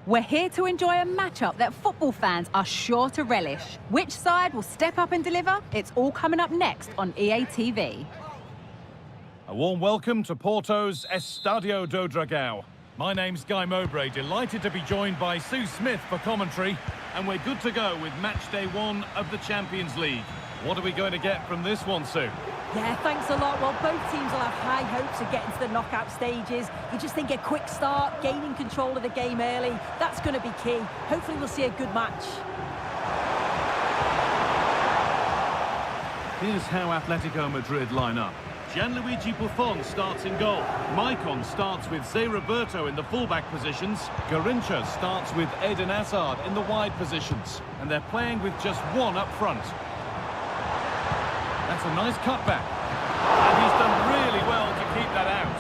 We're here to enjoy a matchup that football fans are sure to relish. Which side will step up and deliver? It's all coming up next on EA TV. A warm welcome to Porto's Estadio do Dragão. My name's Guy Mowbray, delighted to be joined by Sue Smith for commentary. And we're good to go with match day 1 of the Champions League. What are we going to get from this one, Sue? Yeah, thanks a lot. Well, both teams will have high hopes of getting to the knockout stages. You just think a quick start, gaining control of the game early, that's going to be key. Hopefully we'll see a good match. Here's how Atletico Madrid line up. Gianluigi Buffon starts in goal. Maicon starts with Zé Roberto in the fullback positions. Garrincha starts with Eden Hazard in the wide positions. And they're playing with just one up front. That's a nice cutback. And he's done really well to keep that out.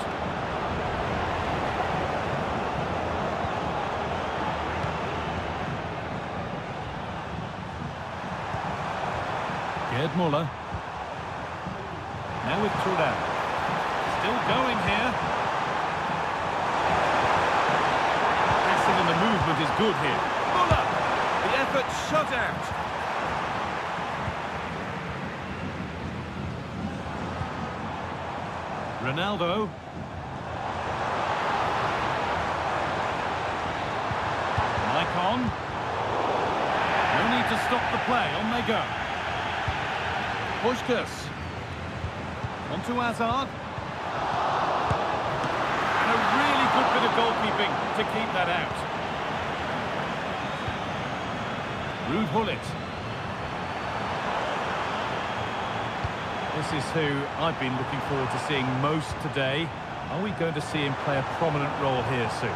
Gerd Müller. Now with Thuram. Still going here. Passing and the movement is good here. Müller! The effort shut out. Ronaldo. Maicon. No need to stop the play. On they go. Puskás. Onto Hazard. And a really good bit of goalkeeping to keep that out. Ruud Gullit. This is who I've been looking forward to seeing most today. Are we going to see him play a prominent role here, Sue?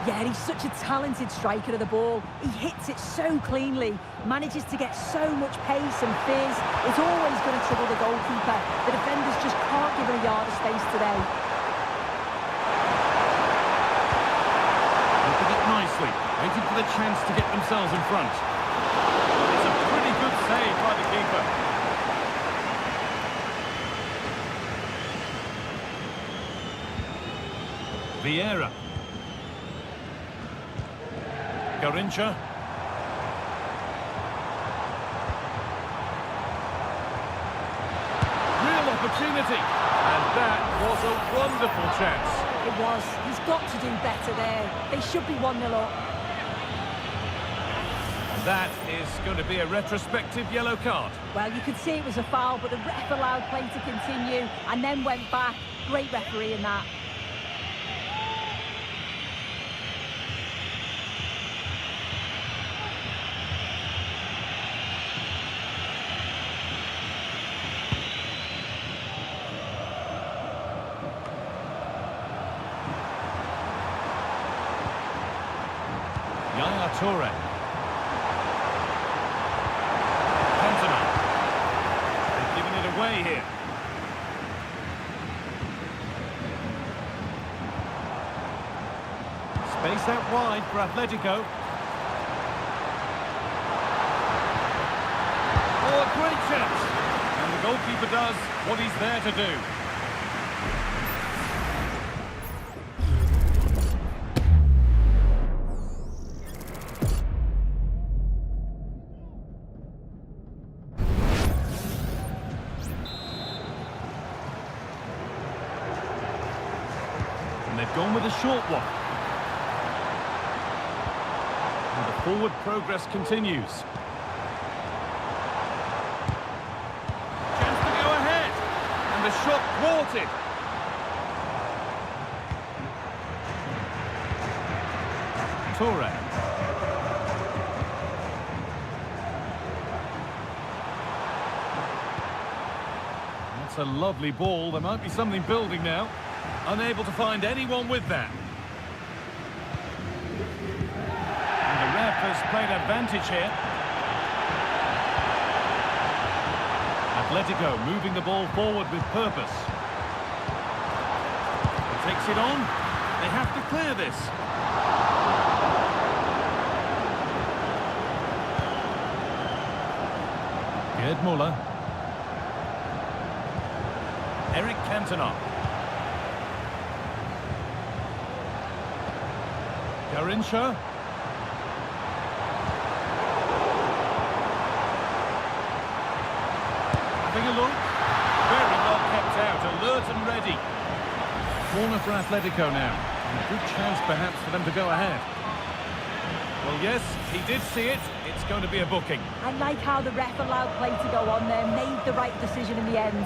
Yeah, he's such a talented striker of the ball. He hits it so cleanly, manages to get so much pace and fizz. It's always going to trouble the goalkeeper. The defenders just can't give him a yard of space today. Looking it nicely, waiting for the chance to get themselves in front. It's a pretty good save by the keeper. Vieira. Garrincha. Real opportunity. And that was a wonderful chance. It was. He's got to do better there. They should be 1-0 up. And that is going to be a retrospective yellow card. Well, you could see it was a foul, but the ref allowed play to continue and then went back. Great referee in that. Toure. Cantona. They've given it away here. Space out wide for Atletico. Oh, a great chance. And the goalkeeper does what he's there to do. They've gone with a short one. And the forward progress continues. Chance to go ahead. And the shot thwarted. Toure. That's a lovely ball. There might be something building now. Unable to find anyone with that. And the ref has played advantage here. Atletico moving the ball forward with purpose. He takes it on. They have to clear this. Gerd Müller. Eric Cantona. Garrincha. a look. Very well kept out, alert and ready. Corner for Atletico now. And a good chance perhaps for them to go ahead. Well, yes, he did see it. It's going to be a booking. I like how the ref allowed play to go on there, made the right decision in the end.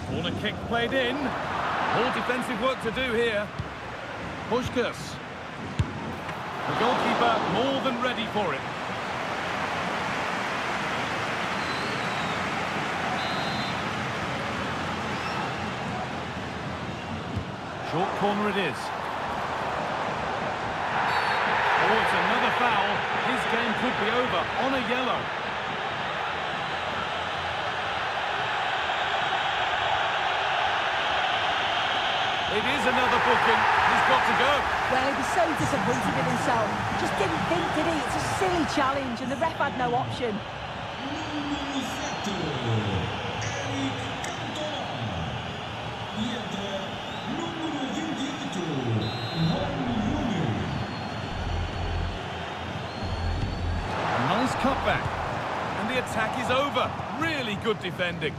Corner kick played in. More defensive work to do here. Puskás. The goalkeeper more than ready for it. Short corner it is. Oh, it's another foul. His game could be over on a yellow. It is another booking. He's got to go. Well, he was so disappointed with himself. Just didn't think, did he? It's a silly challenge, and the ref had no option. A nice cutback. And the attack is over. Really good defending.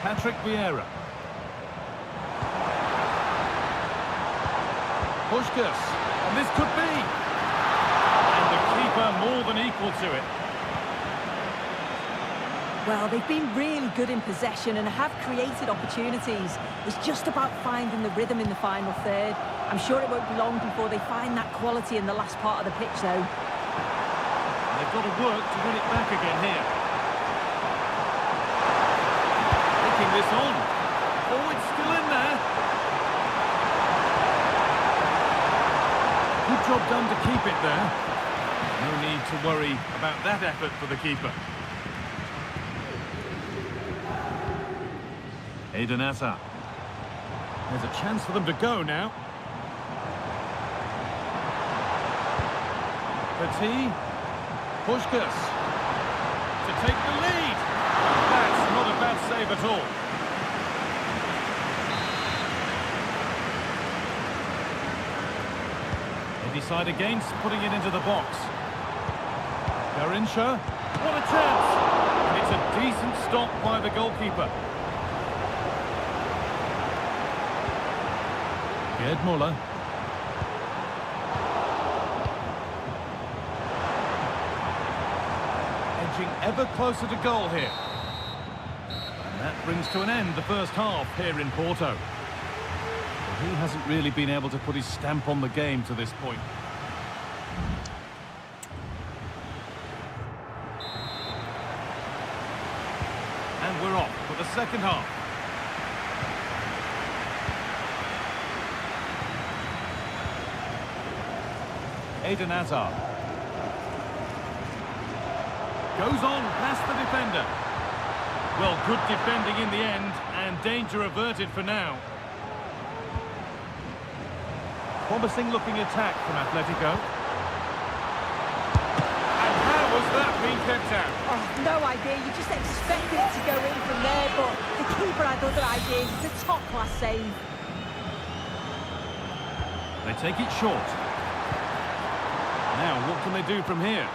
Patrick Vieira. Puskás. And this could be. And the keeper more than equal to it. Well, they've been really good in possession and have created opportunities. It's just about finding the rhythm in the final third. I'm sure it won't be long before they find that quality in the last part of the pitch, though. They've got to work to win it back again here. Taking this on. Oh, it's still in there. Good job done to keep it there. No need to worry about that effort for the keeper. Eden Hazard. There's a chance for them to go now. Petit. Puskás. To take the lead. That's not a bad save at all. They decide against putting it into the box. Garrincha. What a chance. And it's a decent stop by the goalkeeper. Gerd Müller. Edging ever closer to goal here. And that brings to an end the first half here in Porto. But he hasn't really been able to put his stamp on the game to this point. And we're off for the second half. Eden Hazard. Goes on past the defender. Well, good defending in the end, and danger averted for now. Promising looking attack from Atletico. And how was that being kept out? Oh, no idea. You just expected it to go in from there, but the keeper had other ideas. It's a top-class save. They take it short. Now, what can they do from here?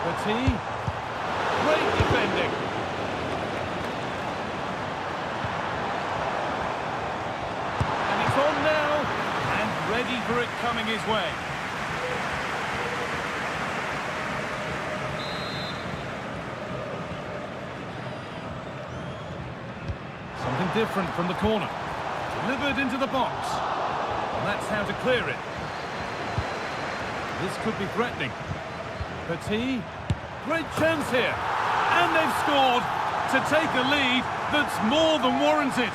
Petit. Great defending. And it's on now. And ready for it coming his way. Something different from the corner. Delivered into the box. And that's how to clear it. This could be threatening. Petit. Great chance here. And they've scored to take a lead that's more than warranted.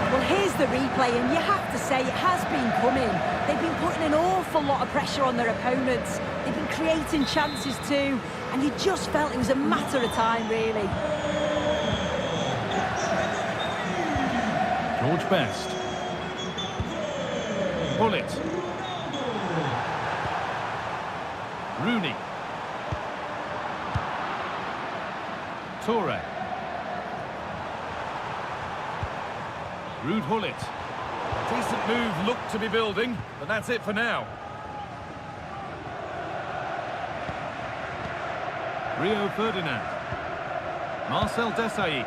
Well, here's the replay, and you have to say it has been coming. They've been putting an awful lot of pressure on their opponents. They've been creating chances too, and you just felt it was a matter of time, really. George Best. Bullet. Rooney. Toure. Ruud Gullit. Decent move looked to be building, but that's it for now. Rio Ferdinand. Marcel Desailly.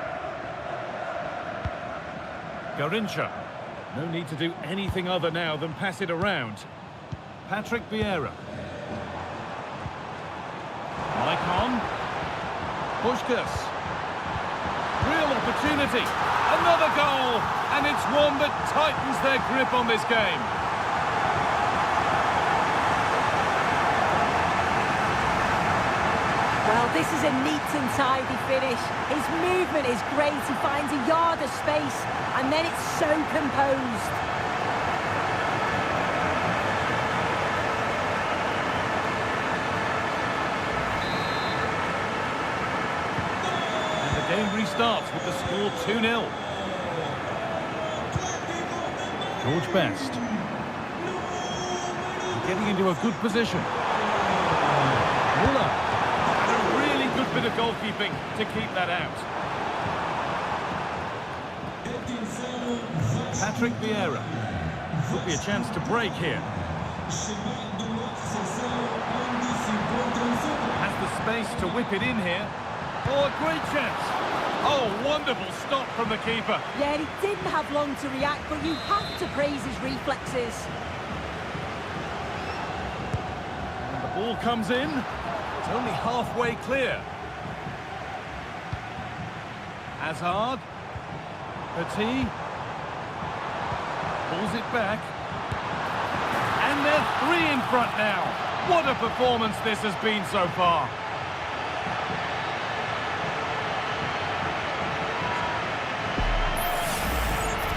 Garrincha. No need to do anything other now than pass it around. Patrick Vieira. Maicon. Puskás. Real opportunity. Another goal. And it's one that tightens their grip on this game. Well, this is a neat and tidy finish. His movement is great. He finds a yard of space, and then it's so composed. And the game restarts with the score 2-0. George Best. Getting into a good position. Muller. Bit of goalkeeping to keep that out. Patrick Vieira. Could be a chance to break here. Has the space to whip it in here. Oh, a great chance. Oh, wonderful stop from the keeper. Yeah, he didn't have long to react, but you have to praise his reflexes. And the ball comes in. It's only halfway clear. Hazard. Petit. Pulls it back. And they're 3 in front now. What a performance this has been so far.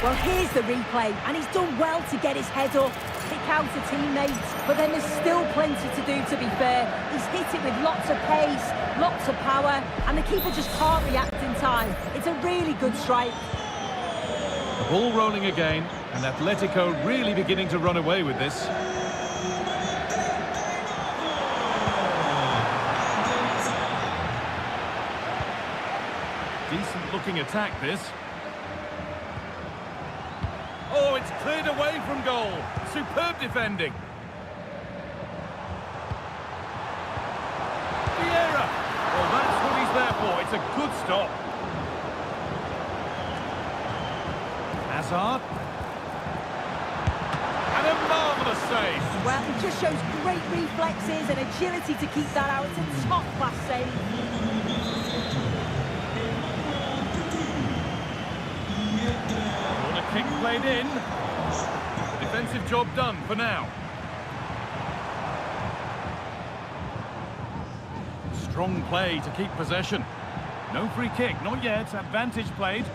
Well, here's the replay, and he's done well to get his head up, kick out a teammate, but then there's still plenty to do, to be fair. He's hit it with lots of pace, lots of power, and the keeper just can't react in time. It's a really good strike. The ball rolling again, and Atletico really beginning to run away with this. Decent looking attack, this. Oh, it's cleared away from goal. Superb defending. Vieira. Well, that's what he's there for. It's a good stop. Hazard. And a marvellous save. Well, it just shows great reflexes and agility to keep that out. It's a top-class save. Kick played in. The defensive job done for now. Strong play to keep possession. No free kick, not yet. Advantage played.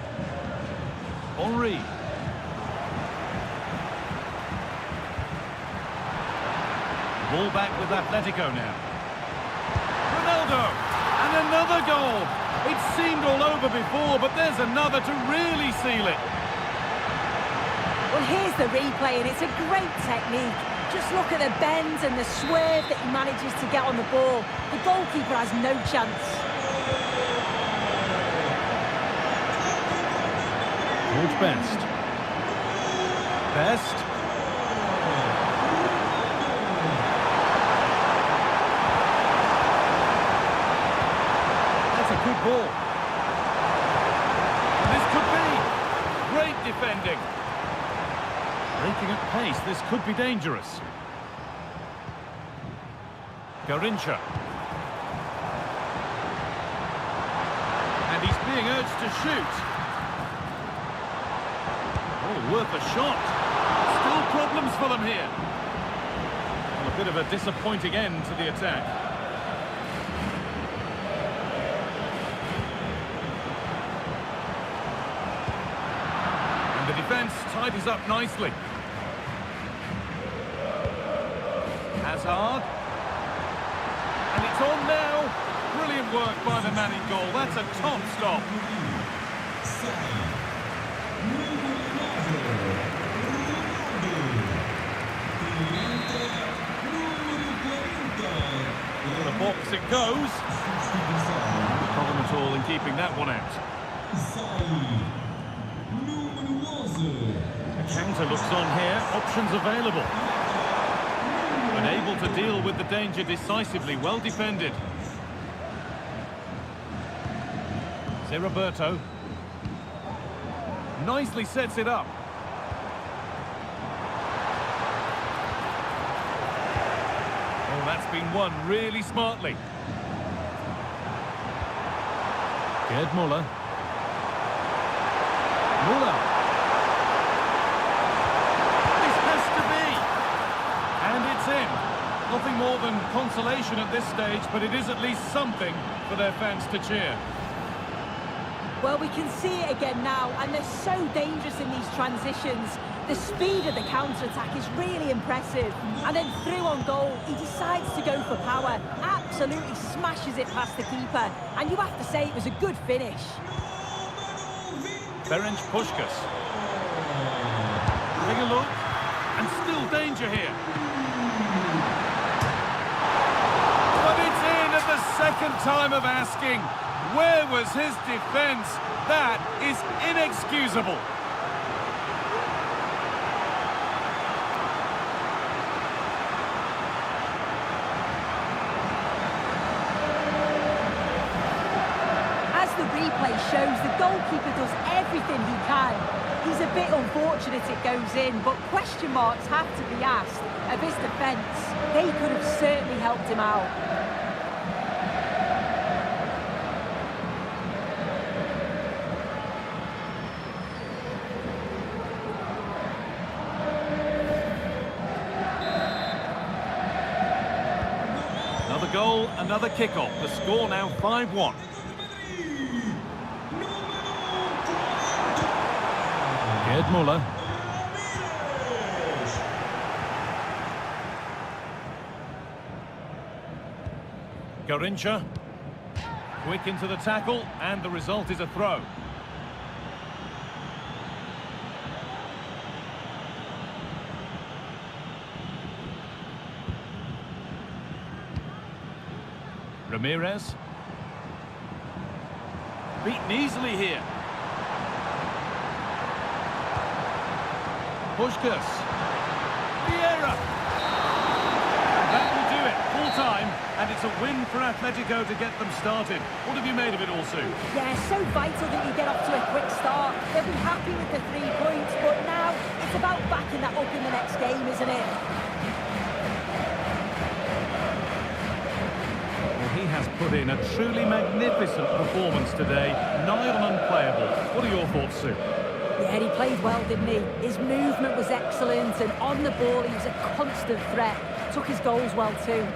Henry. Ball back with Atletico now. Ronaldo. And another goal. It seemed all over before, but there's another to really seal it. Well, here's the replay, and it's a great technique. Just look at the bend and the swerve that he manages to get on the ball. The goalkeeper has no chance. George Best. Best. That's a good ball. And this could be great defending. Breaking at pace, this could be dangerous. Garrincha. And he's being urged to shoot. Oh, worth a shot. Still problems for them here. Well, a bit of a disappointing end to the attack. And the defence tidies up nicely. Hazard. And it's on now. work by the man in goal. That's a top stop. To the box it goes. No problem at all in keeping that one out. The counter looks on here. Options available. But able to deal with the danger decisively. Well defended. Roberto nicely sets it up. Oh, that's been won really smartly. Gerd Muller. Muller. This has to be. And it's in. Nothing more than consolation at this stage, but it is at least something for their fans to cheer. Well, we can see it again now, and they're so dangerous in these transitions. The speed of the counter-attack is really impressive. And then through on goal, he decides to go for power, absolutely smashes it past the keeper. And you have to say it was a good finish. Ferenc Puskas. Having a look, and still danger here. But it's in at the second time of asking. Where was his defence? That is inexcusable. As the replay shows, the goalkeeper does everything he can. He's a bit unfortunate it goes in, but question marks have to be asked of his defence. They could have certainly helped him out. Another goal, another kick-off. The score now 5-1. Gerd Muller. Garincha. Quick into the tackle, and the result is a throw. Ramirez. Beaten easily here. Puskas. Vieira. That will do it. Full time, and it's a win for Atletico to get them started. What have you made of it all, Sue? Yeah, so vital that you get off to a quick start. They'll be happy with the 3 points, but now it's about backing that up in the next game, isn't it? He has put in a truly magnificent performance today, nigh on unplayable. What are your thoughts, Sue? Yeah, he played well, didn't he? His movement was excellent, and on the ball he was a constant threat. Took his goals well too.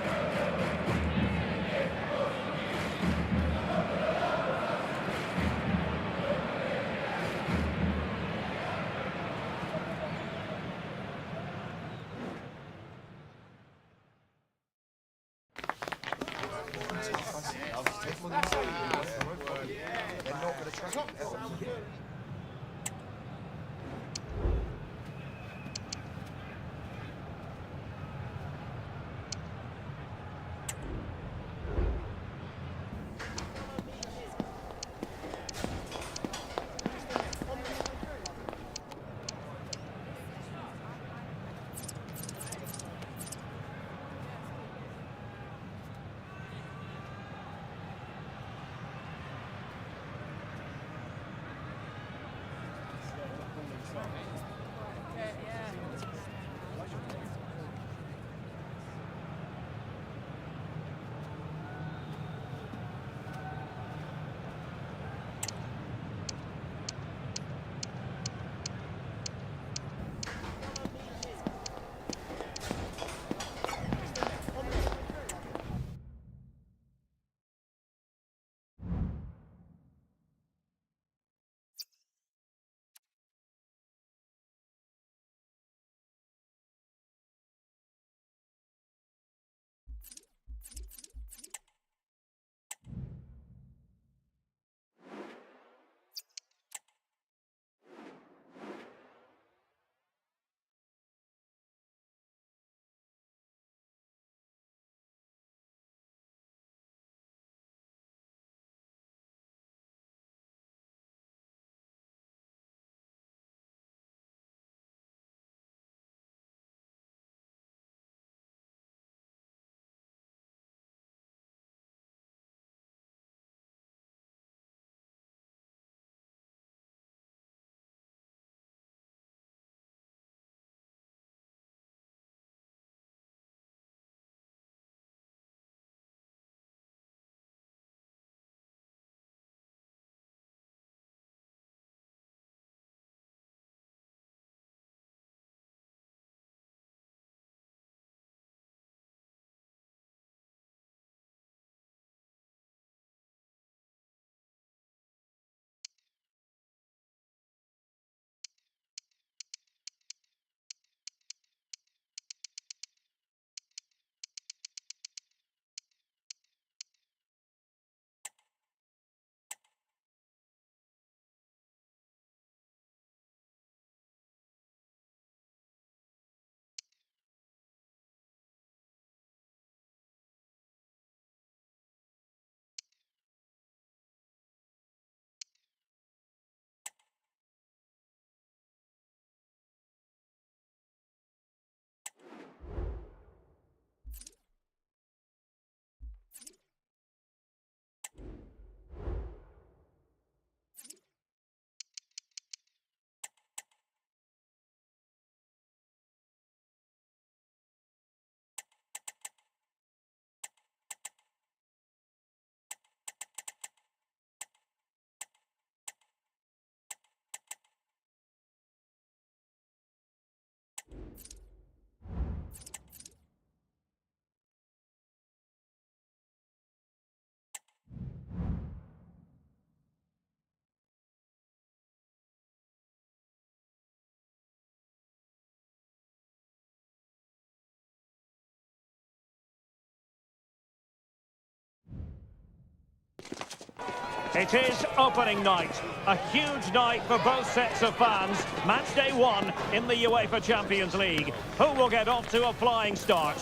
It is opening night. A huge night for both sets of fans. Match day 1 in the UEFA Champions League. Who will get off to a flying start?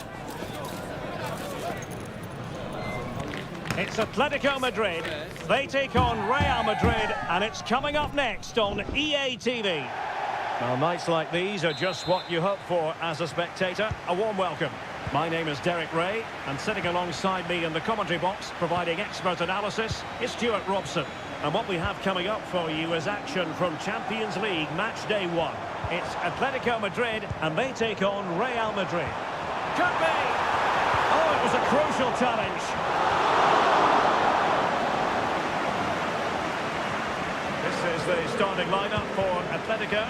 It's Atletico Madrid. They take on Real Madrid, and it's coming up next on EA TV. Well, nights like these are just what you hope for as a spectator. A warm welcome. My name is Derek Ray, and sitting alongside me in the commentary box, providing expert analysis, is Stuart Robson. And what we have coming up for you is action from Champions League Match Day 1. It's Atletico Madrid, and they take on Real Madrid. Could be! Oh, it was a crucial challenge. This is the starting lineup for Atletico.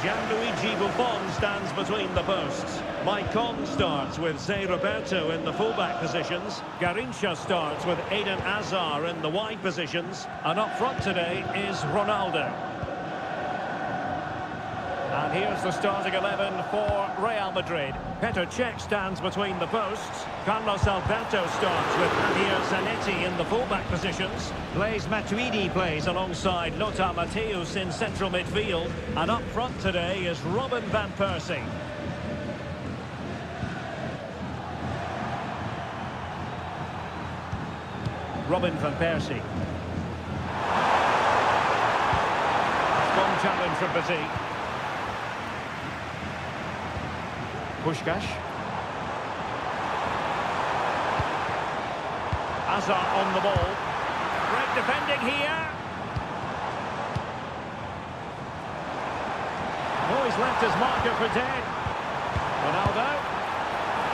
Gianluigi Buffon stands between the posts. Maicon starts with Zé Roberto in the fullback positions. Garrincha starts with Eden Hazard in the wide positions. And up front today is Ronaldo. And here's the starting 11 for Real Madrid. Petr Cech stands between the posts. Carlos Alberto starts with Javier Zanetti in the fullback positions. Blaise Matuidi plays alongside Lothar Matthäus in central midfield. And up front today is Robin van Persie. Robin van Persie. Strong challenge from Petit. Puskás. Hazard on the ball. Great defending here. Oh, he's left his marker for dead. Ronaldo.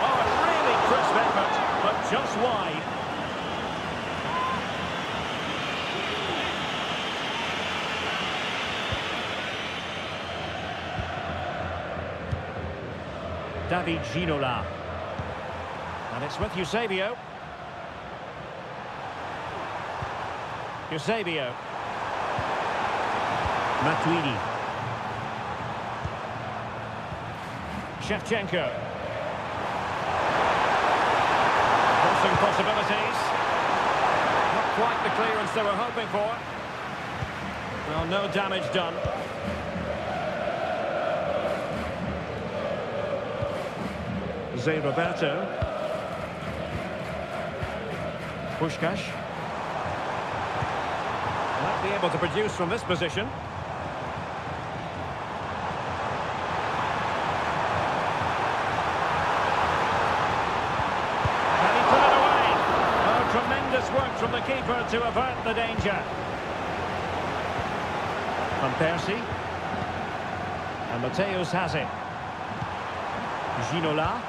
Oh, a really crisp effort, but just wide. David Ginola. And it's with Eusebio. Eusebio. Matuidi. Shevchenko. Crossing possibilities. Not quite the clearance they were hoping for. Well, no damage done. Zé Roberto. Puskás. Might be able to produce from this position. Can he put it away? Oh, tremendous work from the keeper to avert the danger. Van Persie. And Matthäus has it. Ginola.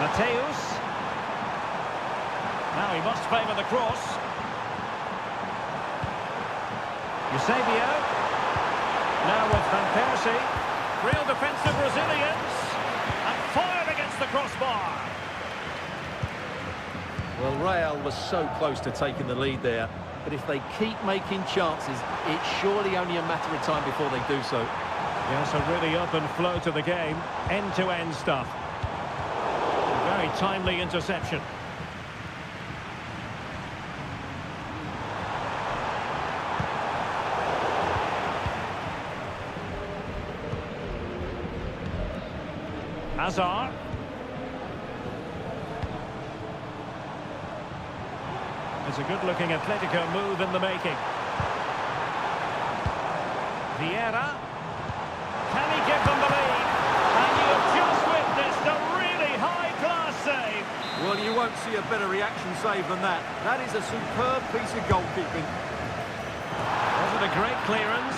Matthäus. Now he must favour the cross. Eusebio. Now with Van Persie. Real defensive resilience. And fired against the crossbar. Well, Real was so close to taking the lead there. But if they keep making chances, it's surely only a matter of time before they do so. Yes, a really open flow to the game. End-to-end stuff. Very timely interception. Hazard. It's a good-looking Atletico move in the making. Vieira. Can he give them the lead? And you have just witnessed a really high-class save. Well, you won't see a better reaction save than that. That is a superb piece of goalkeeping. Was it a great clearance?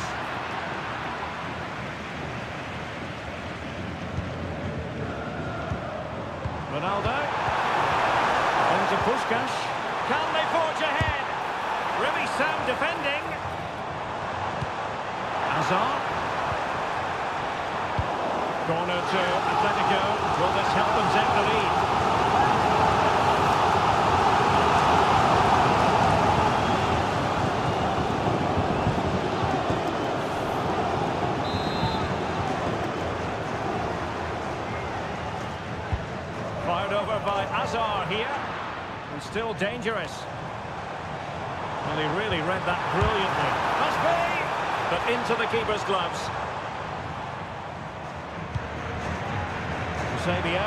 Ronaldo. Into Puskás. Can they forge ahead? Really sound defending. Hazard. Corner to Atletico. Will this help them take the lead? Fired over by Azar here. And still dangerous. Well, he really read that brilliantly. Must be! But into the keeper's gloves. Eusebio.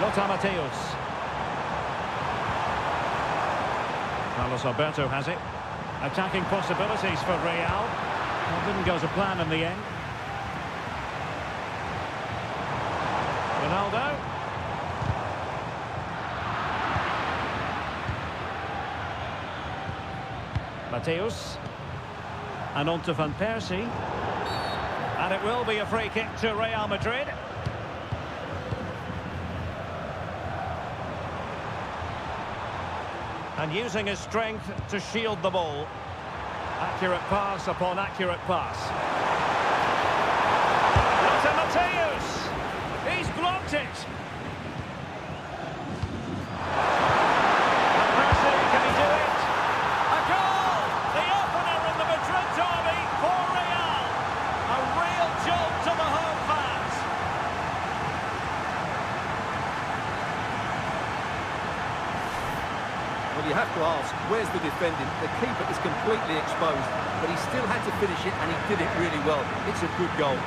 Lothar Matthäus. Carlos Alberto has it. Attacking possibilities for Real. Well, didn't go to plan in the end. Ronaldo. Matthäus. And on to Van Persie. And it will be a free kick to Real Madrid. And using his strength to shield the ball. Accurate pass upon accurate pass. Lothar Matthäus! He's blocked it! Van Persie, can he do it? A goal! The opener in the Madrid derby for Real! A real jolt to the home fans! Well, you have to ask, where's the defending? The keeper is completely exposed, but he still had to finish it, and he did it really well. It's a good goal.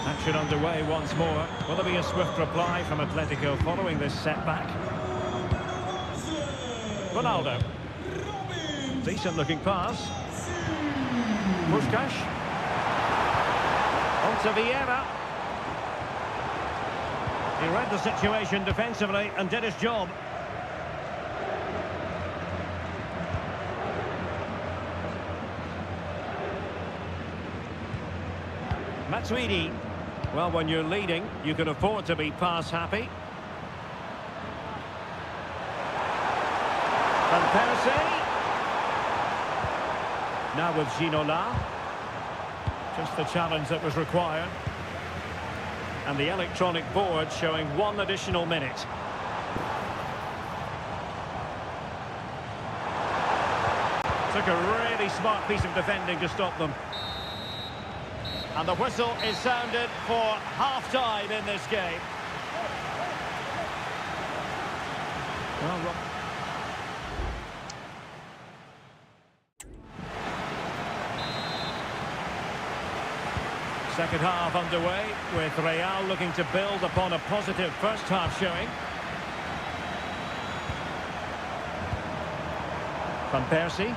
Action underway once more. Will there be a swift reply from Atletico following this setback? Ronaldo. Decent looking pass. Puskás. On to Vieira. He read the situation defensively and did his job. Matuidi. Well, when you're leading, you can afford to be pass happy. Van Persie. Now with Ginola. Just the challenge that was required. And the electronic board showing 1 additional minute. Took a really smart piece of defending to stop them. And the whistle is sounded for half-time in this game. Well, second half underway, with Real looking to build upon a positive first half showing. Van Persie.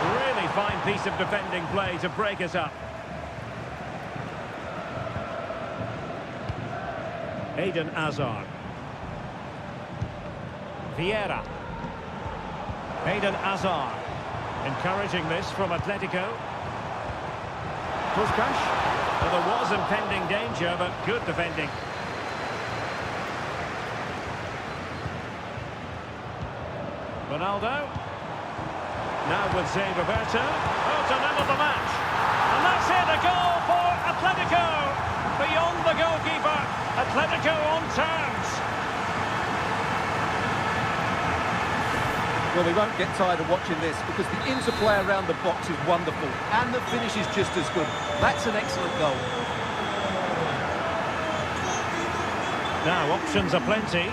Really fine piece of defending play to break us up. Eden Hazard. Vieira. Eden Hazard. Encouraging this from Atletico. Puskás. Well, there was impending danger, but good defending. Ronaldo. Now with Zé Roberto. Oh, to level the match. And that's it, a goal for Atletico. Beyond the goalkeeper. Atletico on terms. Well, we won't get tired of watching this because the interplay around the box is wonderful and the finish is just as good. That's an excellent goal. Now, options are plenty.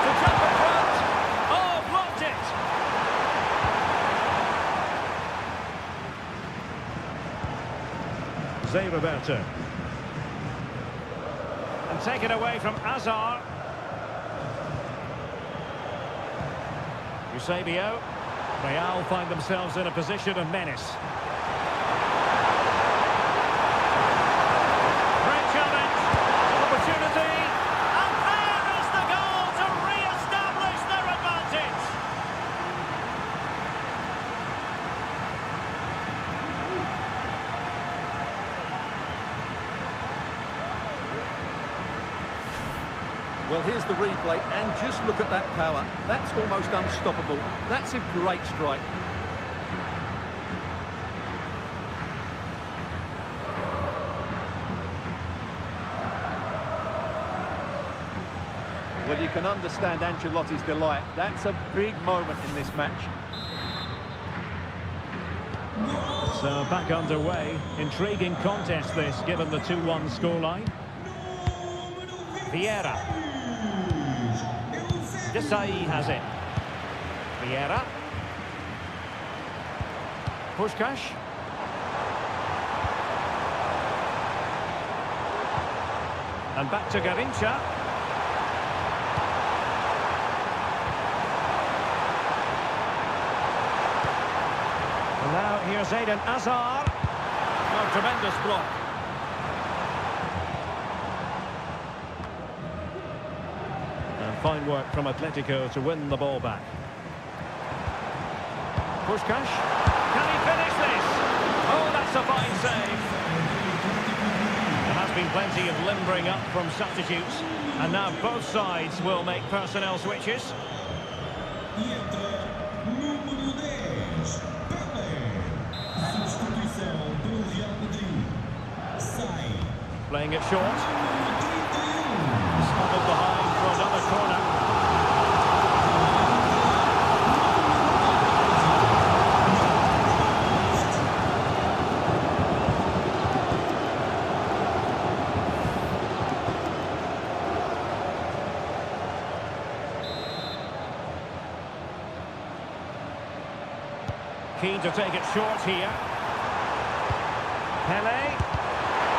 To jump in front. Oh, blocked it. Zé Roberto. And taken away from Hazard. Eusebio. Real find themselves in a position of menace. Great challenge. Opportunity. And there is the goal to re-establish their advantage. Well, here's the replay, and just look at that power. That's almost unstoppable. That's a great strike. Well, you can understand Ancelotti's delight. That's a big moment in this match. So back underway. Intriguing contest this, given the 2-1 scoreline. Vieira. Desai has it. Vieira. Puskás. And back to Garrincha. And now here's Eden Hazard. Oh, tremendous block. And fine work from Atletico to win the ball back. Puskás. Can he finish this? Oh, that's a fine save. There has been plenty of limbering up from substitutes. And now both sides will make personnel switches. Playing it short. Smuggled behind for another corner. Keen to take it short here. Pele.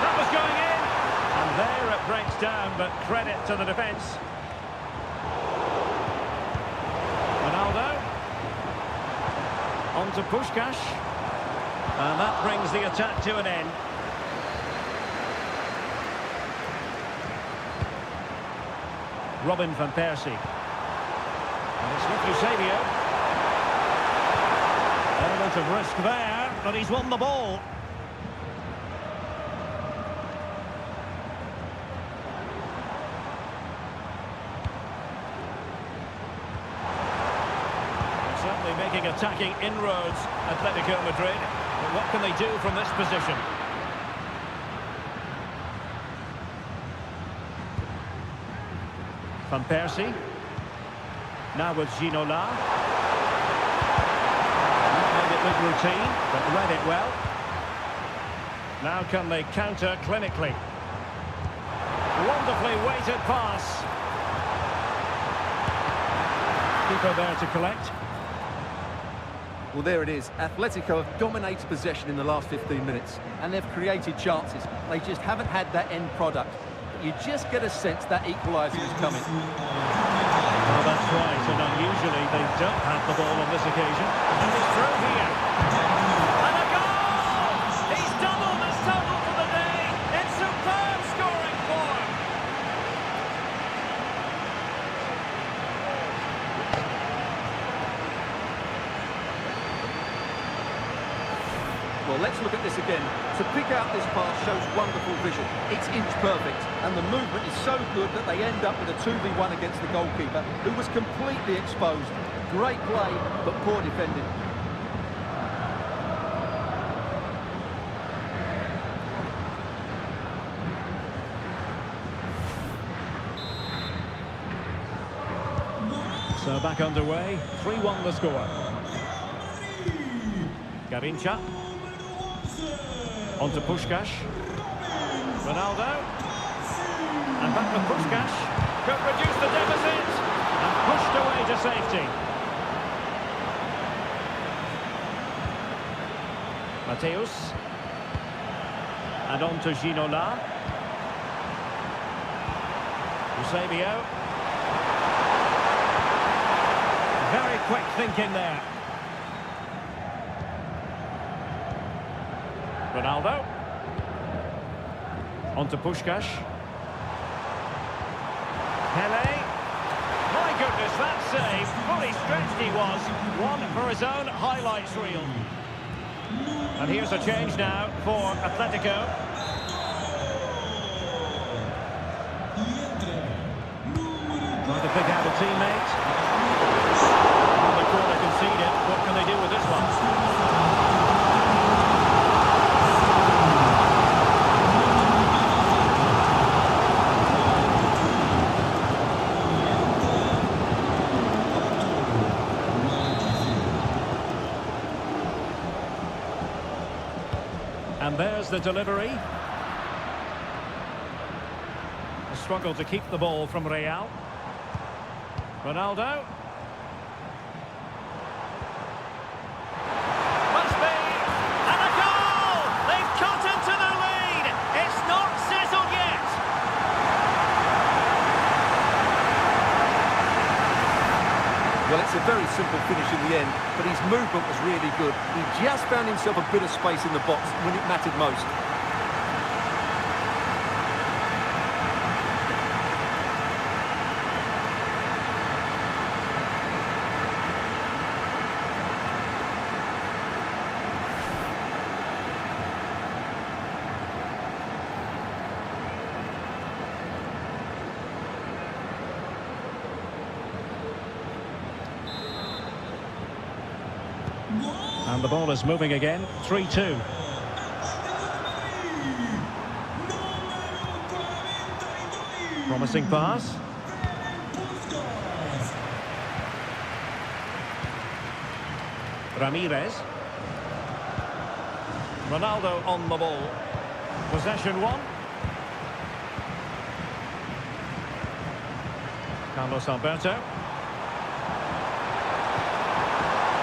That was going in. And there it breaks down, but credit to the defence. Ronaldo. On to Puskás. And that brings the attack to an end. Robin van Persie. And it's with Eusebio. Element of risk there, but he's won the ball. Certainly making attacking inroads, Atletico Madrid. But what can they do from this position? Van Persie. Now with Ginola. With routine, but read it well. Now can they counter clinically? Wonderfully weighted pass. Keeper there to collect. Well, there it is. Atletico have dominated possession in the last 15 minutes, and they've created chances. They just haven't had that end product. But you just get a sense that equaliser is coming. Well, that's right, and unusually they don't have the ball on this occasion. And he's through here. And a goal! He's doubled his total for the day. It's superb scoring form. Well, let's look at this again. To pick out this pass shows wonderful vision. It's inch perfect, and the movement is so good that they end up with a 2v1 against the goalkeeper, who was completely exposed. Great play, but poor defending. So back underway, 3-1 the score. Garrincha. On to Puskás. Ronaldo. And back to Puskás. Could reduce the deficit. And pushed away to safety. Mateus. And on to Ginola. Eusebio. Very quick thinking there. Ronaldo. On to Puskás. Pele. My goodness, that save. Fully stretched he was. One for his own highlights reel. And here's a change now for Atletico. to pick out a teammate. Well, the corner conceded. What can they do with this one? And there's the delivery. A struggle to keep the ball from Real. Ronaldo. Must be. And a goal! They've cut into the lead. It's not settled yet. Well, it's a very simple finish in the end, but his movement was really good. He just found himself a bit of space in the box when it mattered most. And the ball is moving again. 3-2. Promising pass. Ramirez. Ronaldo on the ball. Possession one. Carlos Alberto.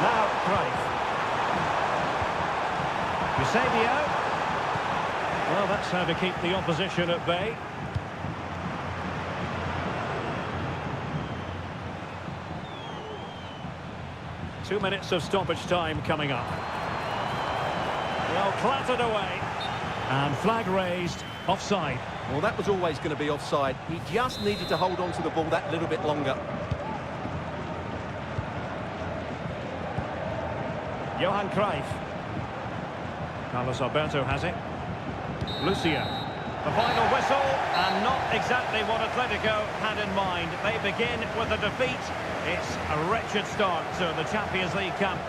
Now Cruyff. Eusebio. Well, that's how to keep the opposition at bay. Two minutes of stoppage time coming up. Well, clattered away. And flag raised. Offside. Well, that was always going to be offside. He just needed to hold on to the ball that little bit longer. Johan Cruyff. Carlos Alberto has it. Lucia. The final whistle, and not exactly what Atletico had in mind. They begin with a defeat. It's a wretched start to the Champions League camp.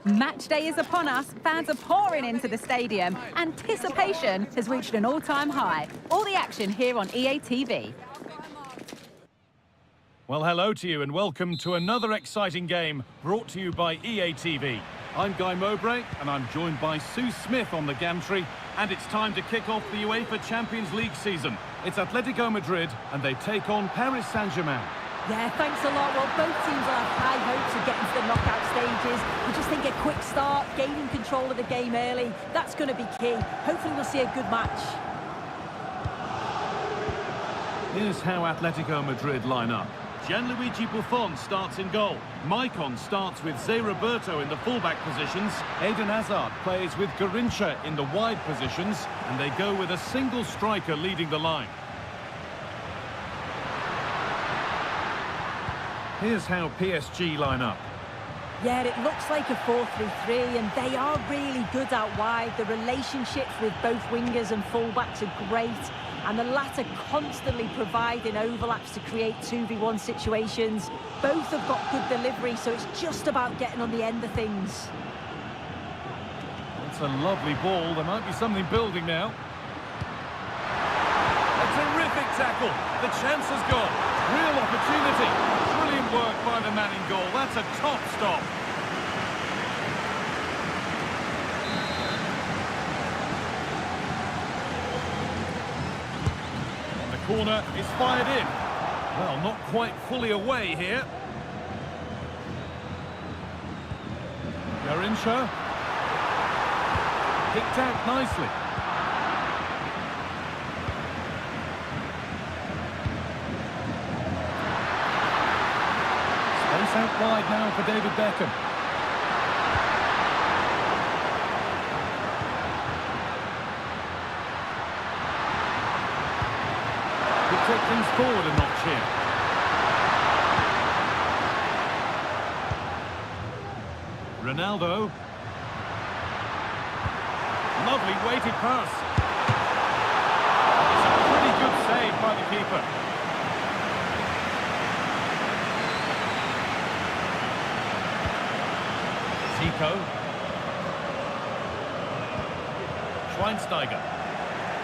Match day is upon us, fans are pouring into the stadium. Anticipation has reached an all-time high. All the action here on EA TV. Well, hello to you and welcome to another exciting game brought to you by EA TV. I'm Guy Mowbray and I'm joined by Sue Smith on the gantry, and it's time to kick off the UEFA Champions League season. It's Atletico Madrid and they take on Paris Saint-Germain. Yeah, thanks a lot. Well, both teams will have high hopes of getting to the knockout stages. We just think a quick start, gaining control of the game early, that's going to be key. Hopefully we'll see a good match. Here's how Atletico Madrid line up. Gianluigi Buffon starts in goal. Maicon starts with Zé Roberto in the fullback positions. Eden Hazard plays with Garrincha in the wide positions, and they go with a single striker leading the line. Here's how PSG line up. Yeah, it looks like a 4-3-3, and they are really good out wide. The relationships with both wingers and fullbacks are great, and the latter constantly providing overlaps to create 2v1 situations. Both have got good delivery, so it's just about getting on the end of things. That's a lovely ball. There might be something building now. A terrific tackle. The chance has gone. Real opportunity. Brilliant work by the man in goal. That's a top stop. And the corner is fired in. Well, not quite fully away here. Garrincha. Picked out nicely. Out wide now for David Beckham. Could take things forward a notch here. Ronaldo. Lovely weighted pass. It's a pretty good save by the keeper. Zico. Schweinsteiger.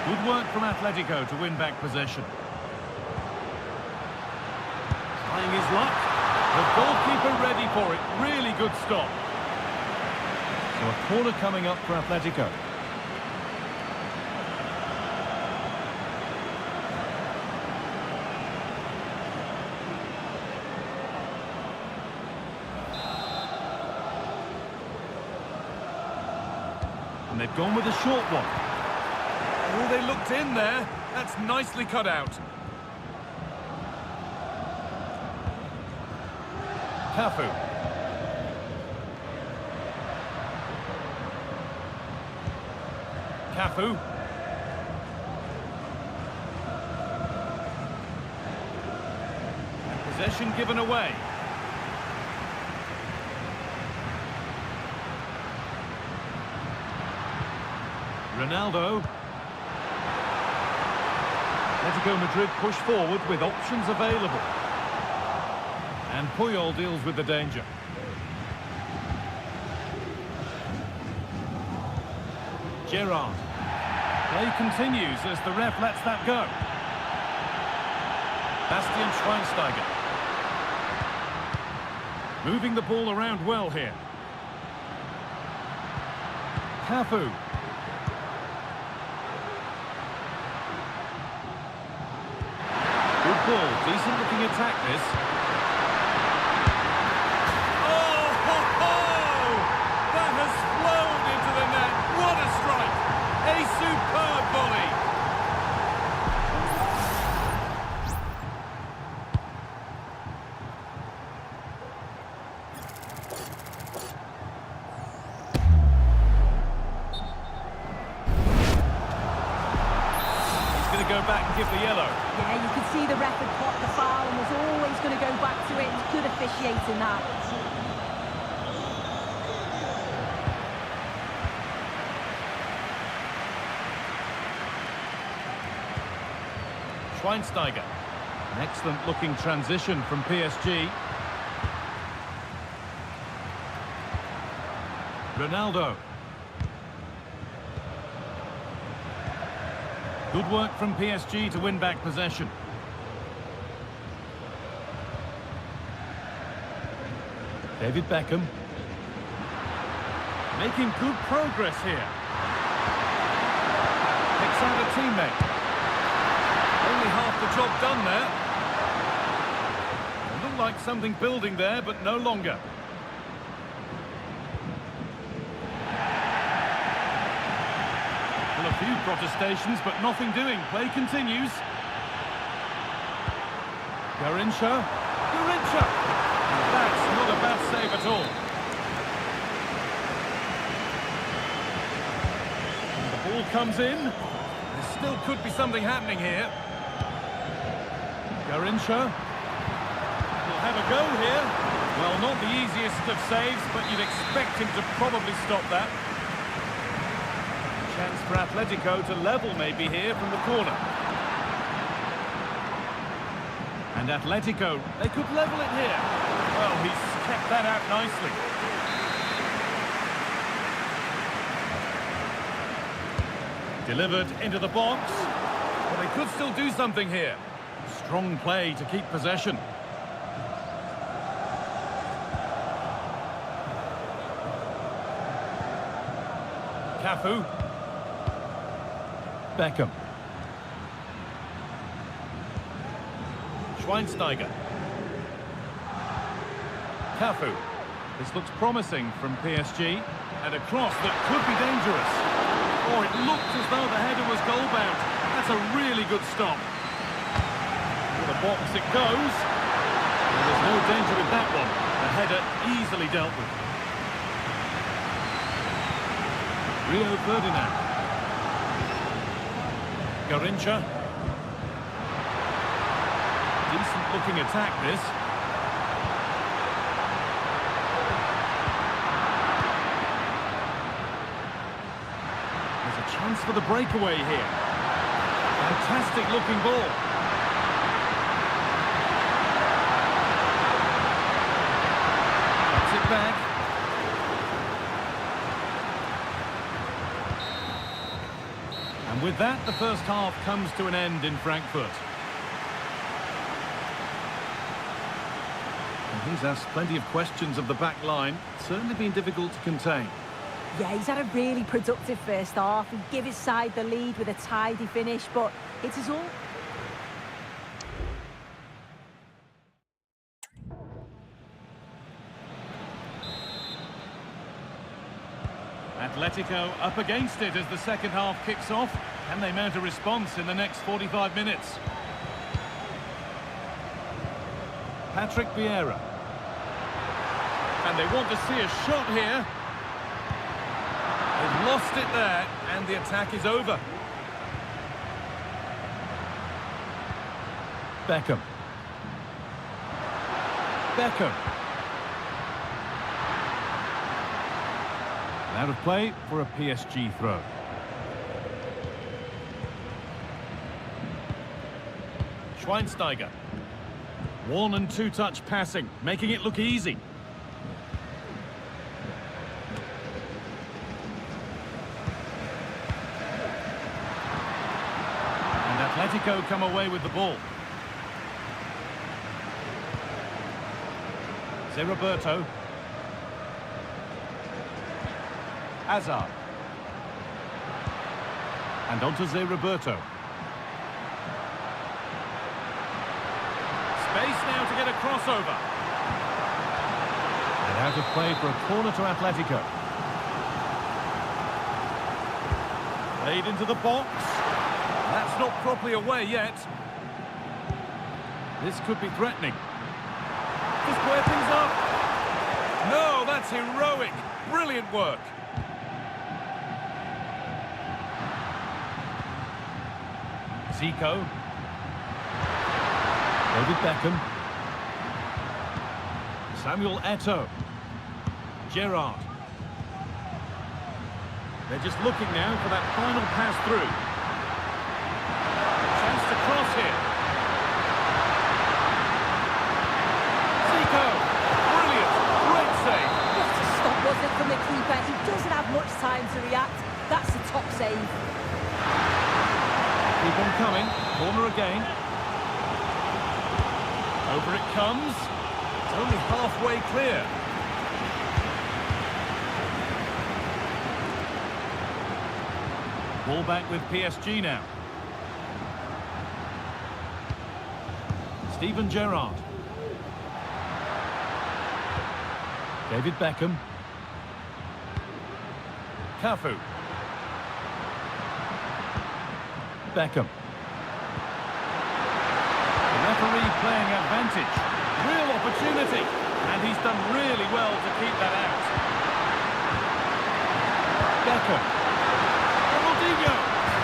Good work from Atletico to win back possession. Trying his luck. The goalkeeper ready for it. Really good stop. So a corner coming up for Atletico. And they've gone with a short one. Oh, they looked in there. That's nicely cut out. Cafu. Cafu. And possession given away. Ronaldo. Atletico Madrid push forward with options available. And Puyol deals with the danger. Gerrard. Play continues as the ref lets that go. Bastian Schweinsteiger. Moving the ball around well here. Cafu. Good ball, decent looking attack this. Oh, ho, ho! That has flown into the net. What a strike! A superb volley. He's going to go back and give the yellow. Yeah, you can see the ref had clocked the foul and was always going to go back to it. Good officiating that. Schweinsteiger. An excellent looking transition from PSG. Ronaldo. Good work from PSG to win back possession. David Beckham. Making good progress here. Picks out a teammate. Only half the job done there. It looked like something building there, but no longer. Well, a few protestations, but nothing doing. Play continues. Garrincha. That's not a bad save at all. And the ball comes in. There still could be something happening here. Garrincha will have a go here. Well, not the easiest of saves, but you'd expect him to probably stop that. Chance for Atletico to level maybe here from the corner. And Atletico, they could level it here. Well, he's kept that out nicely. Delivered into the box. But they could still do something here. Strong play to keep possession. Cafu. Beckham. Schweinsteiger. Cafu. This looks promising from PSG. And a cross that could be dangerous. Oh, it looked as though the header was goal-bound. That's a really good stop. To the box it goes. And there's no danger with that one. The header easily dealt with. Rio Ferdinand. Garrincha. Decent-looking attack, this. There's a chance for the breakaway here. Fantastic-looking ball. Puts it back. And with that, the first half comes to an end in Frankfurt. And he's asked plenty of questions of the back line. It's certainly been difficult to contain. Yeah, he's had a really productive first half. He gave his side the lead with a tidy finish, but it is all. Atletico up against it as the second half kicks off. Can they mount a response in the next 45 minutes? Patrick Vieira. And they want to see a shot here. They've lost it there, and the attack is over. Beckham. Out of play for a PSG throw. Schweinsteiger. One and two touch passing, making it look easy. And Atletico come away with the ball. Roberto. Hazard. And on to Roberto. Space now to get a crossover. And out of play for a corner to Atletico. Played into the box. That's not properly away yet. This could be threatening. To square things up. No, that's heroic. Brilliant work. Zico. David Beckham. Samuel Eto'o. Gerrard. They're just looking now for that final pass through. Chance to cross here. Zico. Brilliant. Great save. What a stop, wasn't it? from the keeper. He doesn't have much time to react. That's a top save. Keep on coming. Corner again. Over it comes. It's only halfway clear. Ball back with PSG now. Steven Gerrard. David Beckham. Cafu. Beckham. The referee playing advantage. Real opportunity. And he's done really well to keep that out. Beckham. Ronaldinho.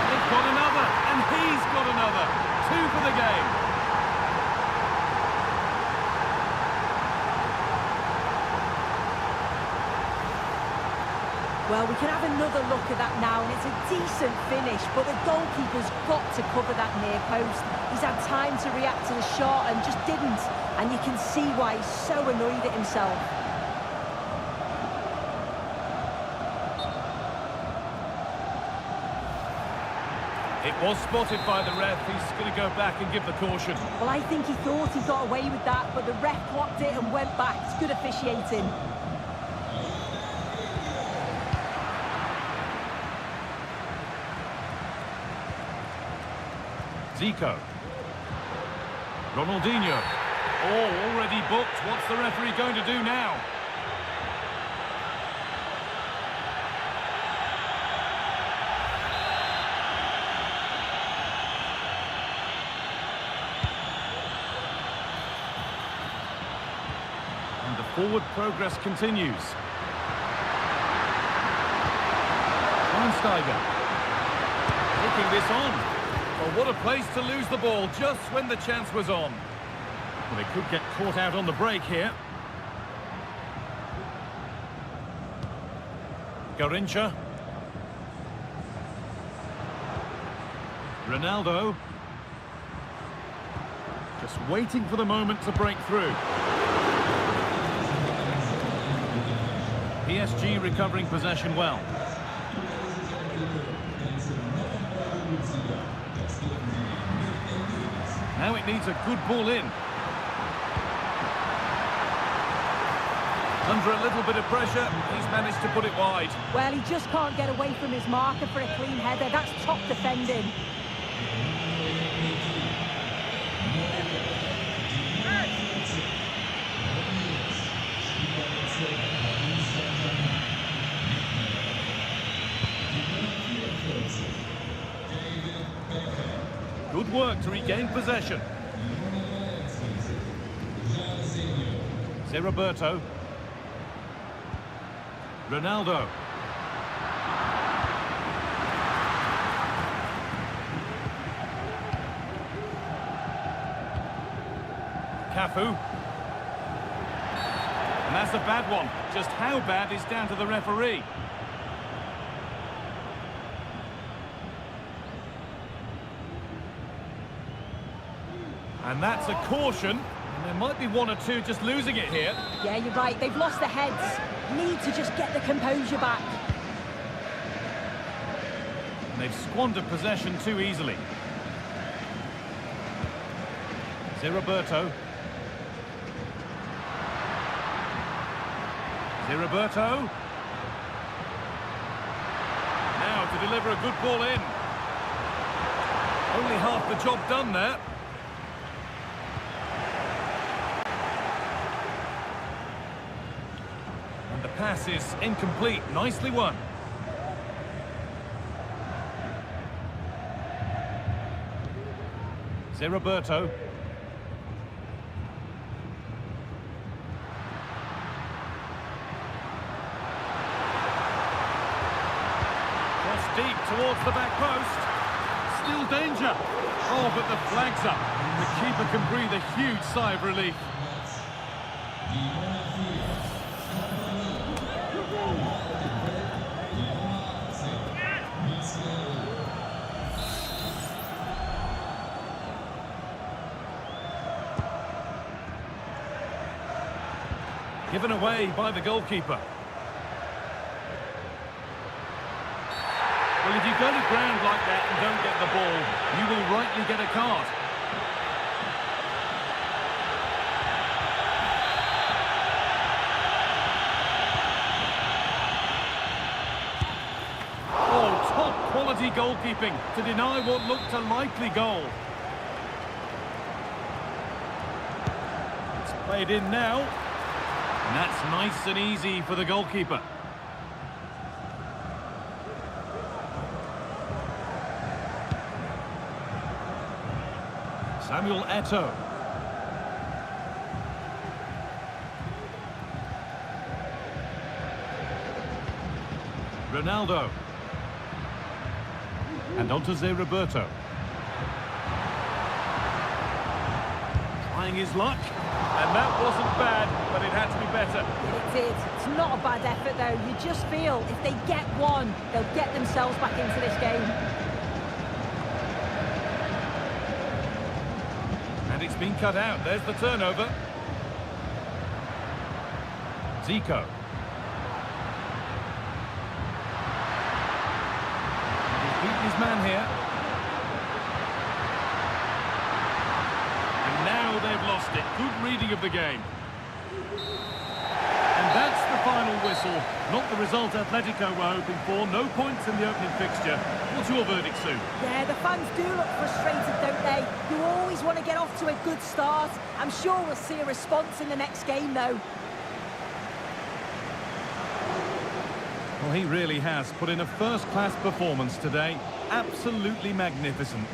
They've got another. And he's got another. 2 for the game. Well, we can have another look at that now, and it's a decent finish, but the goalkeeper's got to cover that near post. He's had time to react to the shot and just didn't, and you can see why he's so annoyed at himself. It was spotted by the ref. He's going to go back and give the caution. Well, I think he thought he got away with that, but the ref clocked it and went back. It's good officiating. Zico. Ronaldinho. Oh, already booked. What's the referee going to do now? And the forward progress continues. Schweinsteiger. Taking this on. Well, what a place to lose the ball just when the chance was on. Well, they could get caught out on the break here. Garrincha. Ronaldo. Just waiting for the moment to break through. PSG recovering possession well. Now it needs a good ball in. Under a little bit of pressure, he's managed to put it wide. Well, he just can't get away from his marker for a clean header. That's top defending. Good work to regain possession. Roberto. Ronaldo. Cafu. And that's a bad one. Just how bad is down to the referee. And that's a caution. And there might be 1 or 2 just losing it here. Yeah, you're right. They've lost their heads. Need to just get the composure back. And they've squandered possession too easily. Roberto. Roberto. Now to deliver a good ball in. Only half the job done there. And the pass is incomplete. Nicely won. Roberto. Deep towards the back post. Still danger. Oh, but the flag's up. The keeper can breathe a huge sigh of relief. Given away by the goalkeeper. Well, if you go to ground like that and don't get the ball, you will rightly get a card. Oh, top-quality goalkeeping to deny what looked a likely goal. It's played in now. And that's nice and easy for the goalkeeper. Samuel Eto'o. Ronaldo. And on to Zé Roberto. Trying his luck. And that wasn't bad, but it had to be better. It did. It's not a bad effort, though. You just feel if they get one, they'll get themselves back into this game. And it's been cut out. There's the turnover. Zico. He's beaten his man here. And now they've lost it. Good reading of the game. And that's the final whistle. Not the result Atletico were hoping for. No points in the opening fixture. What's your verdict, Sue? Yeah, the fans do look frustrated, don't they? You always want to get off to a good start. I'm sure we'll see a response in the next game, though. Well, he really has put in a first-class performance today. Absolutely magnificent.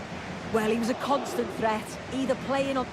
Well, he was a constant threat, either playing on...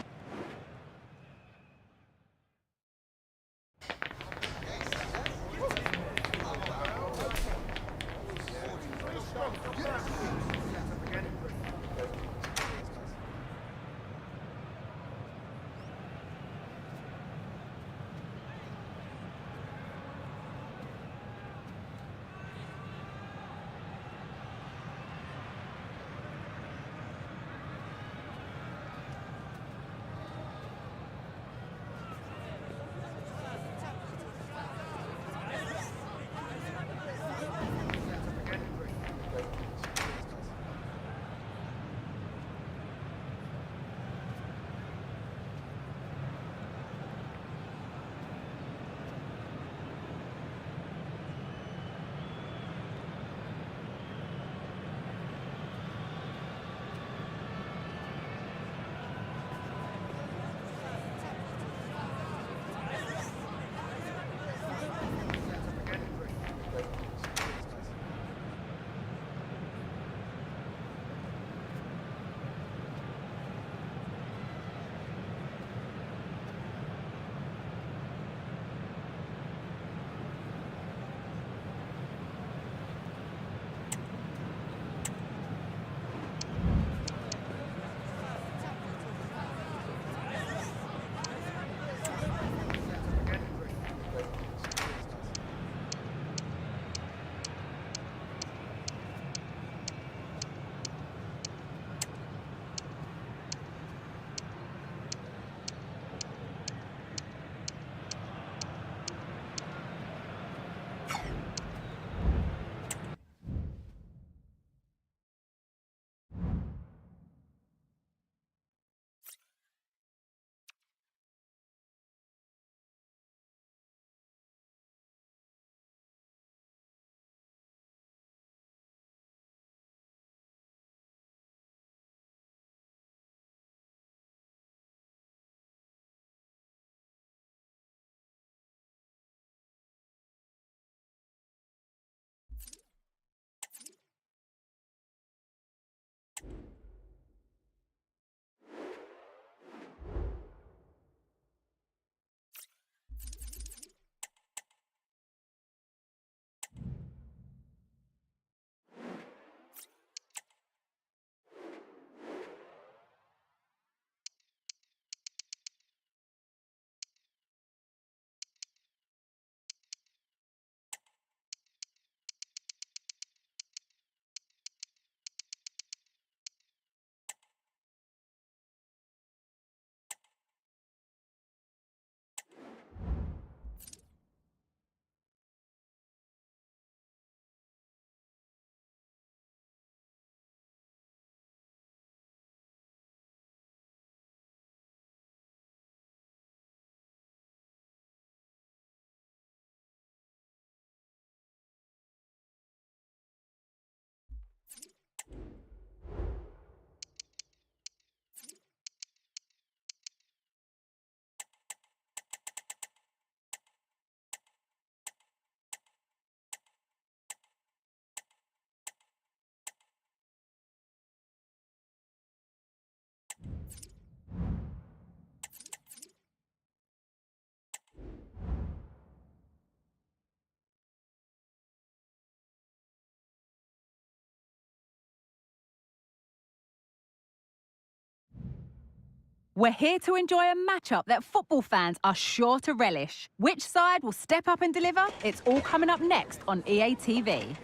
We're here to enjoy a matchup that football fans are sure to relish. Which side will step up and deliver? It's all coming up next on EA TV.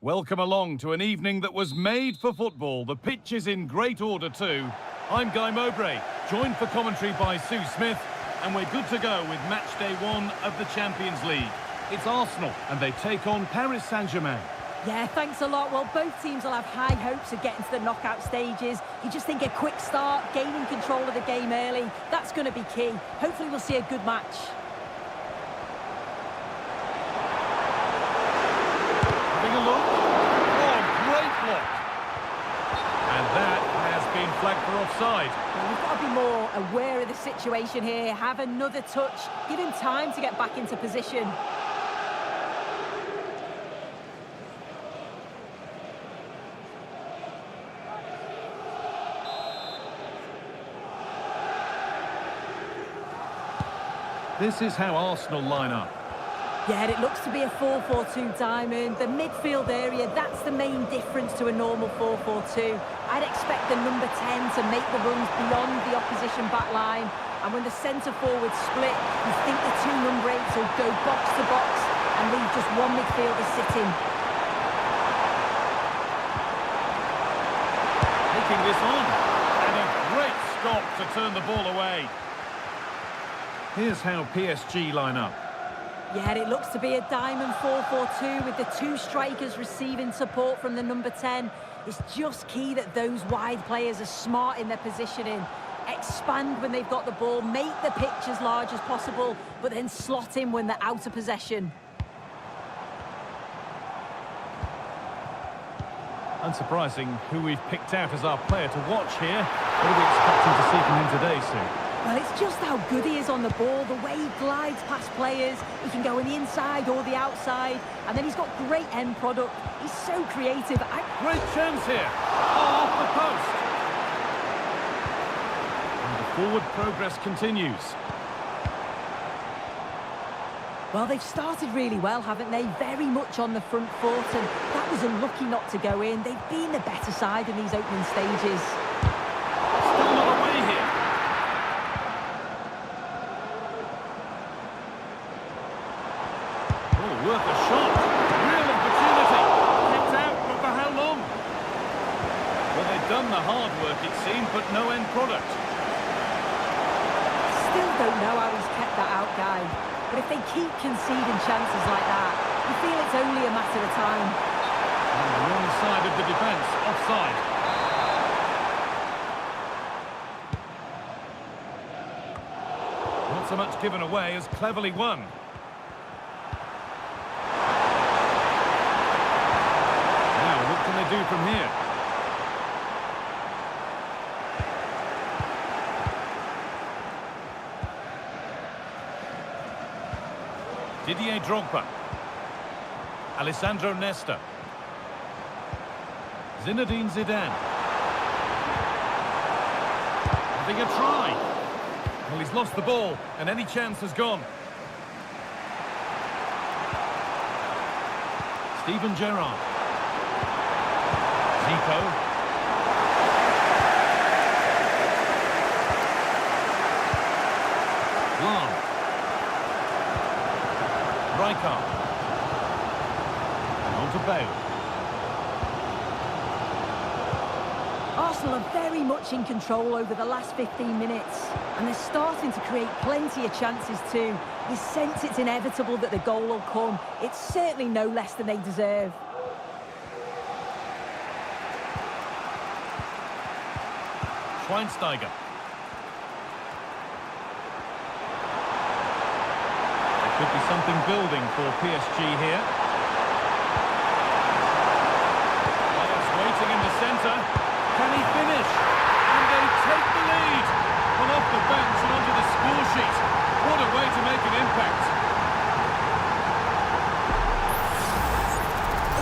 Welcome along to an evening that was made for football. The pitch is in great order too. I'm Guy Mowbray, joined for commentary by Sue Smith, and we're good to go with match day 1 of the Champions League. It's Arsenal, and they take on Paris Saint-Germain. Yeah, thanks a lot. Well, both teams will have high hopes of getting to the knockout stages. You just think a quick start, gaining control of the game early, that's going to be key. Hopefully we'll see a good match. Having a look. Oh, great block. And that has been flagged for offside. Well, we've got to be more aware of the situation here, have another touch, give him time to get back into position. This is how Arsenal line up. Yeah, it looks to be a 4-4-2 diamond. The midfield area, that's the main difference to a normal 4-4-2. I'd expect the number 10 to make the runs beyond the opposition back line. And when the centre-forwards split, you think the two number 8s will go box to box and leave just one midfielder sitting. Taking this on. And a great stop to turn the ball away. Here's how PSG line up. Yeah, it looks to be a diamond 4-4-2 with the two strikers receiving support from the number 10. It's just key that those wide players are smart in their positioning. Expand when they've got the ball, make the pitch as large as possible, but then slot in when they're out of possession. Unsurprising who we've picked out as our player to watch here. What are we expecting to see from him today, Sue? Well, it's just how good he is on the ball, the way he glides past players. He can go on the inside or the outside, and then he's got great end product. He's so creative. Great chance here. Oh, off the post. And the forward progress continues. Well, they've started really well, haven't they? Very much on the front foot, and that was unlucky not to go in. They've been the better side in these opening stages. Still not away here. Oh, worth a shot. Real opportunity. Kept out, but for how long? Well, they've done the hard work, it seemed, but no end product. Still don't know how he's kept that out, Guy. But if they keep conceding chances like that, you feel it's only a matter of time. On the wrong side of the defence, offside. Not so much given away as cleverly won. Now, what can they do from here? Didier Drogba. Alessandro Nesta. Zinedine Zidane. Having a try. Well, he's lost the ball, and any chance has gone. Steven Gerrard. Zico. Lan. Rijkaard. And on to Bale. Arsenal are very much in control over the last 15 minutes, and they're starting to create plenty of chances too. You sense it's inevitable that the goal will come. It's certainly no less than they deserve. Schweinsteiger. There could be something building for PSG here. Players waiting in the centre. Can he finish? And they take the lead. Well, off the bench and onto the score sheet. What a way to make an impact.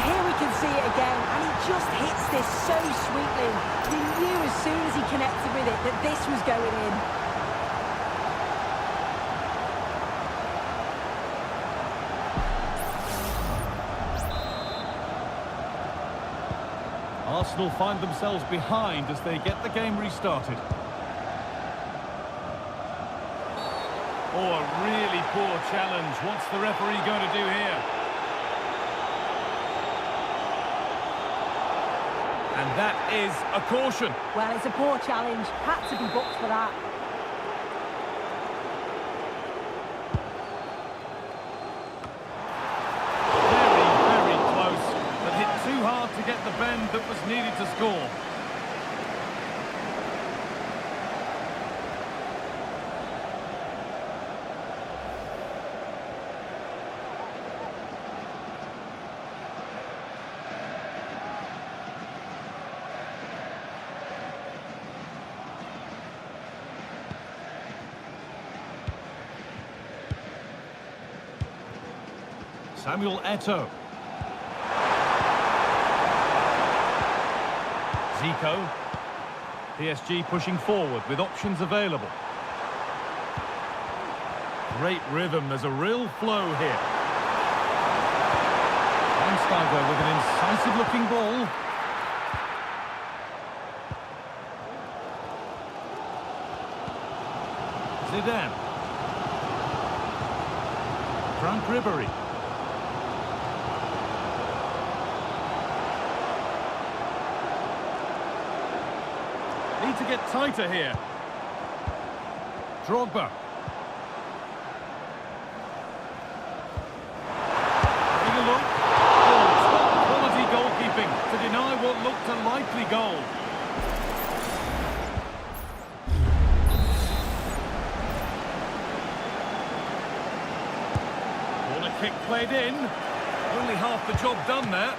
Here we can see it again, and he just hits this so sweetly. We knew as soon as he connected with it that this was going in. Arsenal find themselves behind as they get the game restarted. Oh, a really poor challenge. What's the referee going to do here? And that is a caution. Well, it's a poor challenge. Had to be booked for that. Very close, but hit too hard to get the bend that was needed to score. Samuel Eto'o. Zico. PSG pushing forward with options available. Great rhythm, there's a real flow here. Schweinsteiger with an incisive looking ball. Zidane. Frank Ribéry. Need to get tighter here. Drogba. Having a look. Oh, top quality goalkeeping to deny what looked a likely goal. Corner kick played in. Only half the job done there.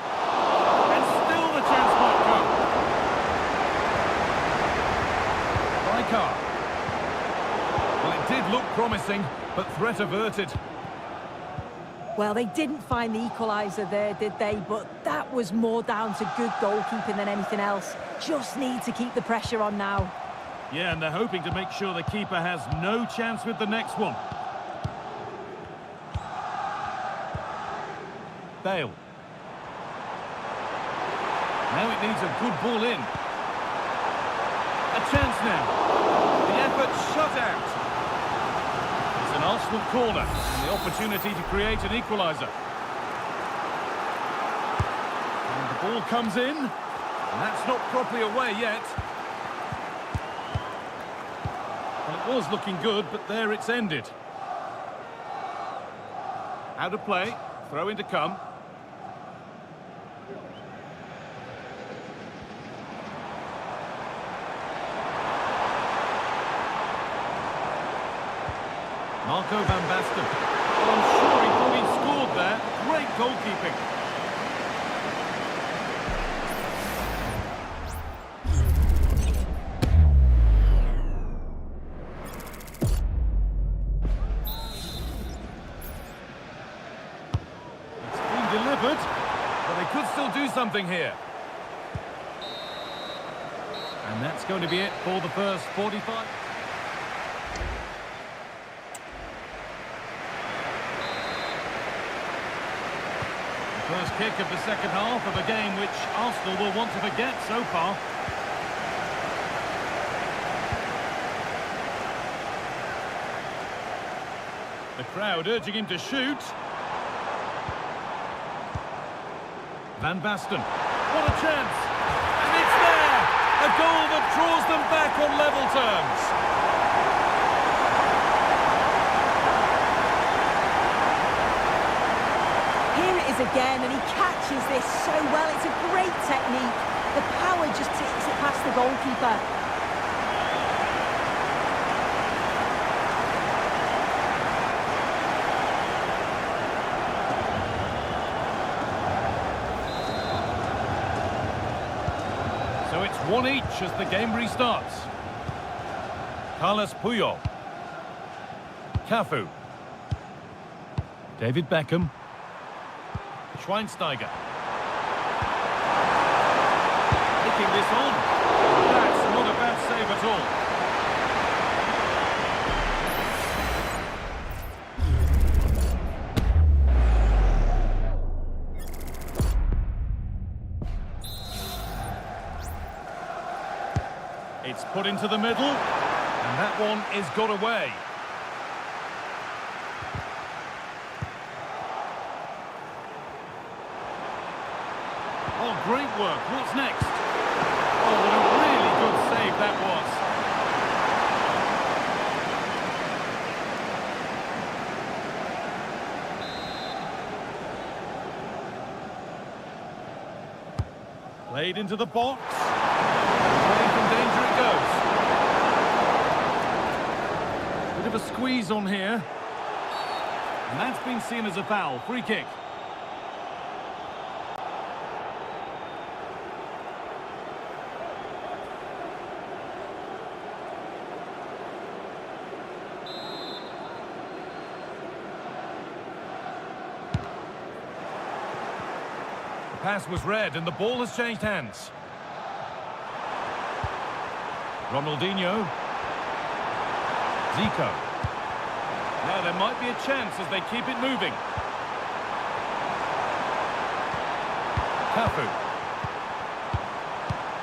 And still the chance might come. Well, it did look promising, but threat averted. Well, they didn't find the equaliser there, did they? But that was more down to good goalkeeping than anything else. Just need to keep the pressure on now. Yeah, and they're hoping to make sure the keeper has no chance with the next one. Bale. Now it needs a good ball in. A chance now. The effort shut out. It's an Arsenal corner and the opportunity to create an equaliser. And the ball comes in, and that's not properly away yet. Well, it was looking good, but there it's ended. Out of play, throw in to come. Marco van Basten. Well, I'm sure he thought he'd scored there. Great goalkeeping. It's been delivered, but they could still do something here. And that's going to be it for the first 45. First kick of the second half of a game which Arsenal will want to forget so far. The crowd urging him to shoot. Van Basten. What a chance! And it's there! A goal that draws them back on level terms. Again, and he catches this so well. It's a great technique. The power just takes it past the goalkeeper. So it's 1 each as the game restarts. Carlos Puyol. Cafu. David Beckham. Schweinsteiger. Taking this on. That's not a bad save at all. Put into the middle, and that one is got away. Oh, great work. What's next? Oh, what a really good save that was. Played into the box. Away from danger it goes. Bit of a squeeze on here. And that's been seen as a foul. Free kick. The pass was read and the ball has changed hands. Ronaldinho. Zico. Now there might be a chance as they keep it moving. Cafu.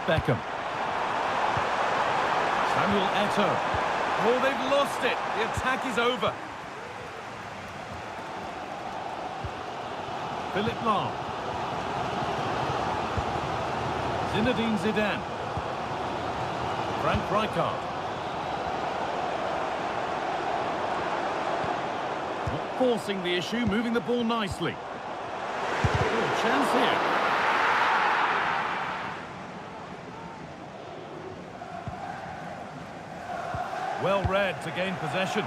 Beckham. Samuel Eto'o. Oh, they've lost it. The attack is over. Philipp Lahm. Zinedine Zidane. Frank Rijkaard. Not forcing the issue, moving the ball nicely. Good chance here. Well read to gain possession.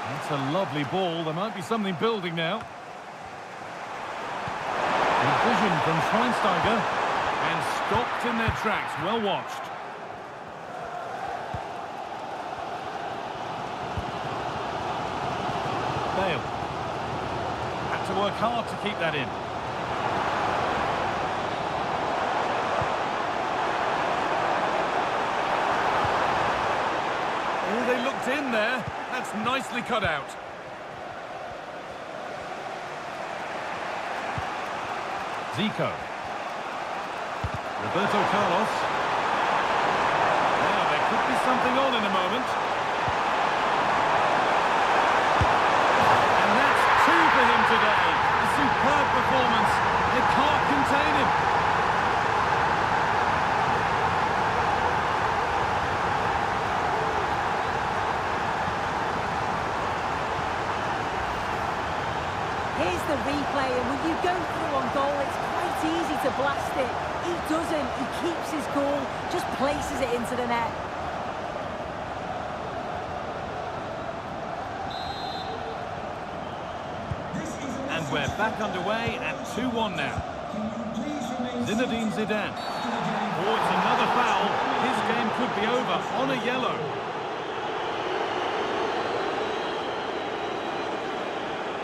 That's a lovely ball. There might be something building now. Good vision from Schweinsteiger. And stopped in their tracks. Well watched. Bale. Had to work hard to keep that in. Oh, they looked in there. That's nicely cut out. Zico. Roberto Carlos. Now, there could be something on in a moment. And that's two for him today. A superb performance. They can't contain him. Here's the replay, and when you go through on goal, it's quite easy to blast it. He doesn't. He keeps his goal, just places it into the net. And we're back underway at 2-1 now. Zinedine Zidane. Oh, it's another foul. His game could be over on a yellow.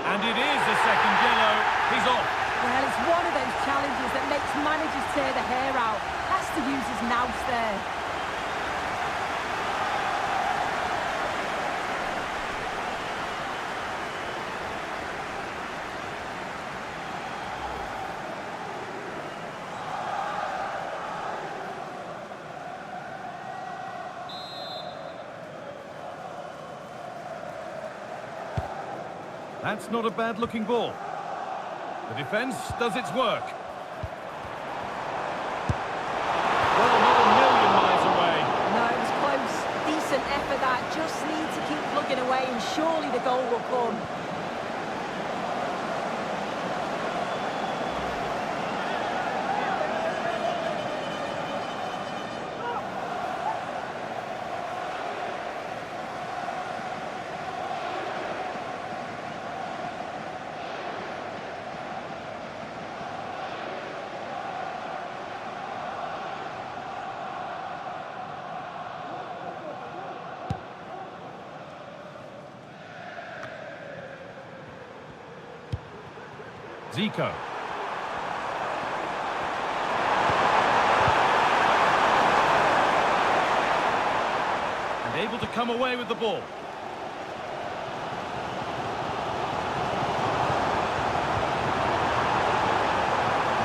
And it is a second yellow. He's off. Well, it's one of those challenges that makes managers tear the hair out. Has to use his nous there. That's not a bad-looking ball. The defence does its work. Well, not a million miles away. No, it was close. Decent effort that. Just need to keep plugging away and surely the goal will come. Zico. And able to come away with the ball.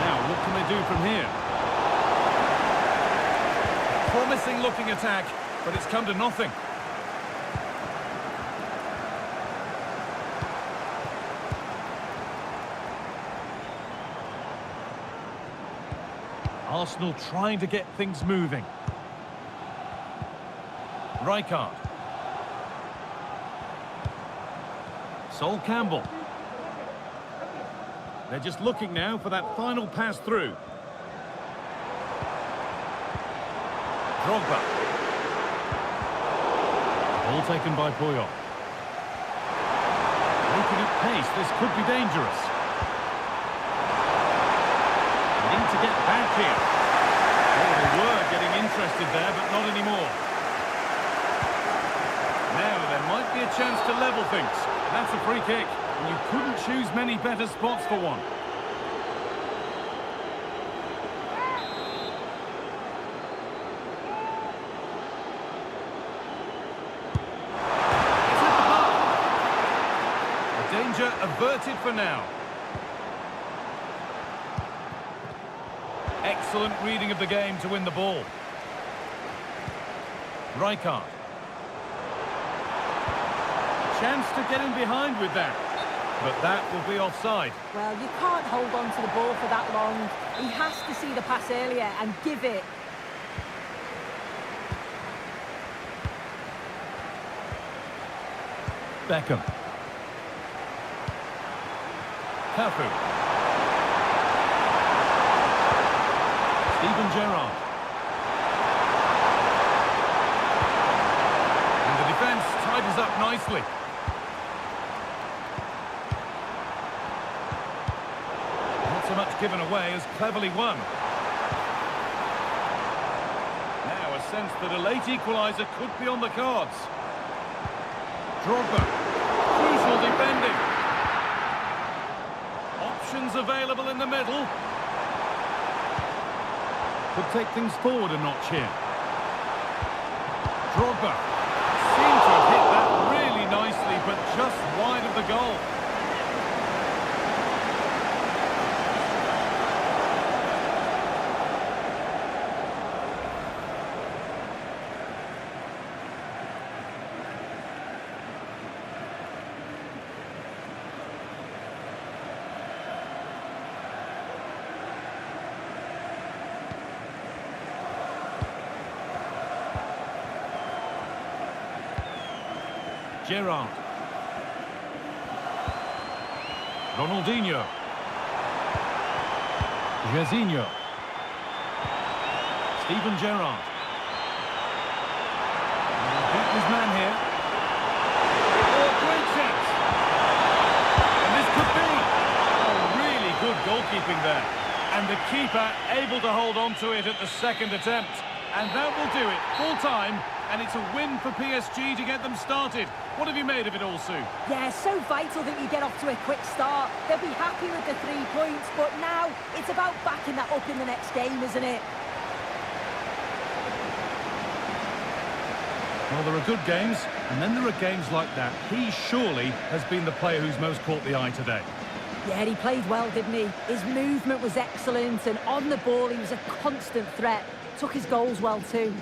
Now, what can they do from here? Promising looking attack, but it's come to nothing. Arsenal trying to get things moving. Rijkaard. Sol Campbell. They're just looking now for that final pass through. Drogba. Ball taken by Puyol. Making it pace, this could be dangerous. Need to get back here. Oh, they were getting interested there, but not anymore. Now there might be a chance to level things. That's a free kick, and you couldn't choose many better spots for one. It's hit the bar. Danger averted for now. Excellent reading of the game to win the ball. Rijkaard. Chance to get in behind with that. But that will be offside. Well, you can't hold on to the ball for that long. He has to see the pass earlier and give it. Beckham. Cafu. Steven Gerrard. And the defence tied us up nicely. Not so much given away as cleverly won. Now a sense that a late equaliser could be on the cards. Drogba. Crucial defending. Options available in the middle. Could take things forward a notch here. Drogba seemed to have hit that really nicely, but just wide of the goal. Gerrard. Ronaldinho. Jairzinho. Steven Gerrard. Beat his man here. Oh, great chance. And this could be. Oh, really good goalkeeping there. And the keeper able to hold on to it at the second attempt. And that will do it. Full time. And it's a win for PSG to get them started. What have you made of it all, Sue? Yeah, so vital that you get off to a quick start. They'll be happy with the 3 points, but now it's about backing that up in the next game, isn't it? Well, there are good games, and then there are games like that. He surely has been the player who's most caught the eye today. Yeah, he played well, didn't he? His movement was excellent, and on the ball he was a constant threat. Took his goals well too.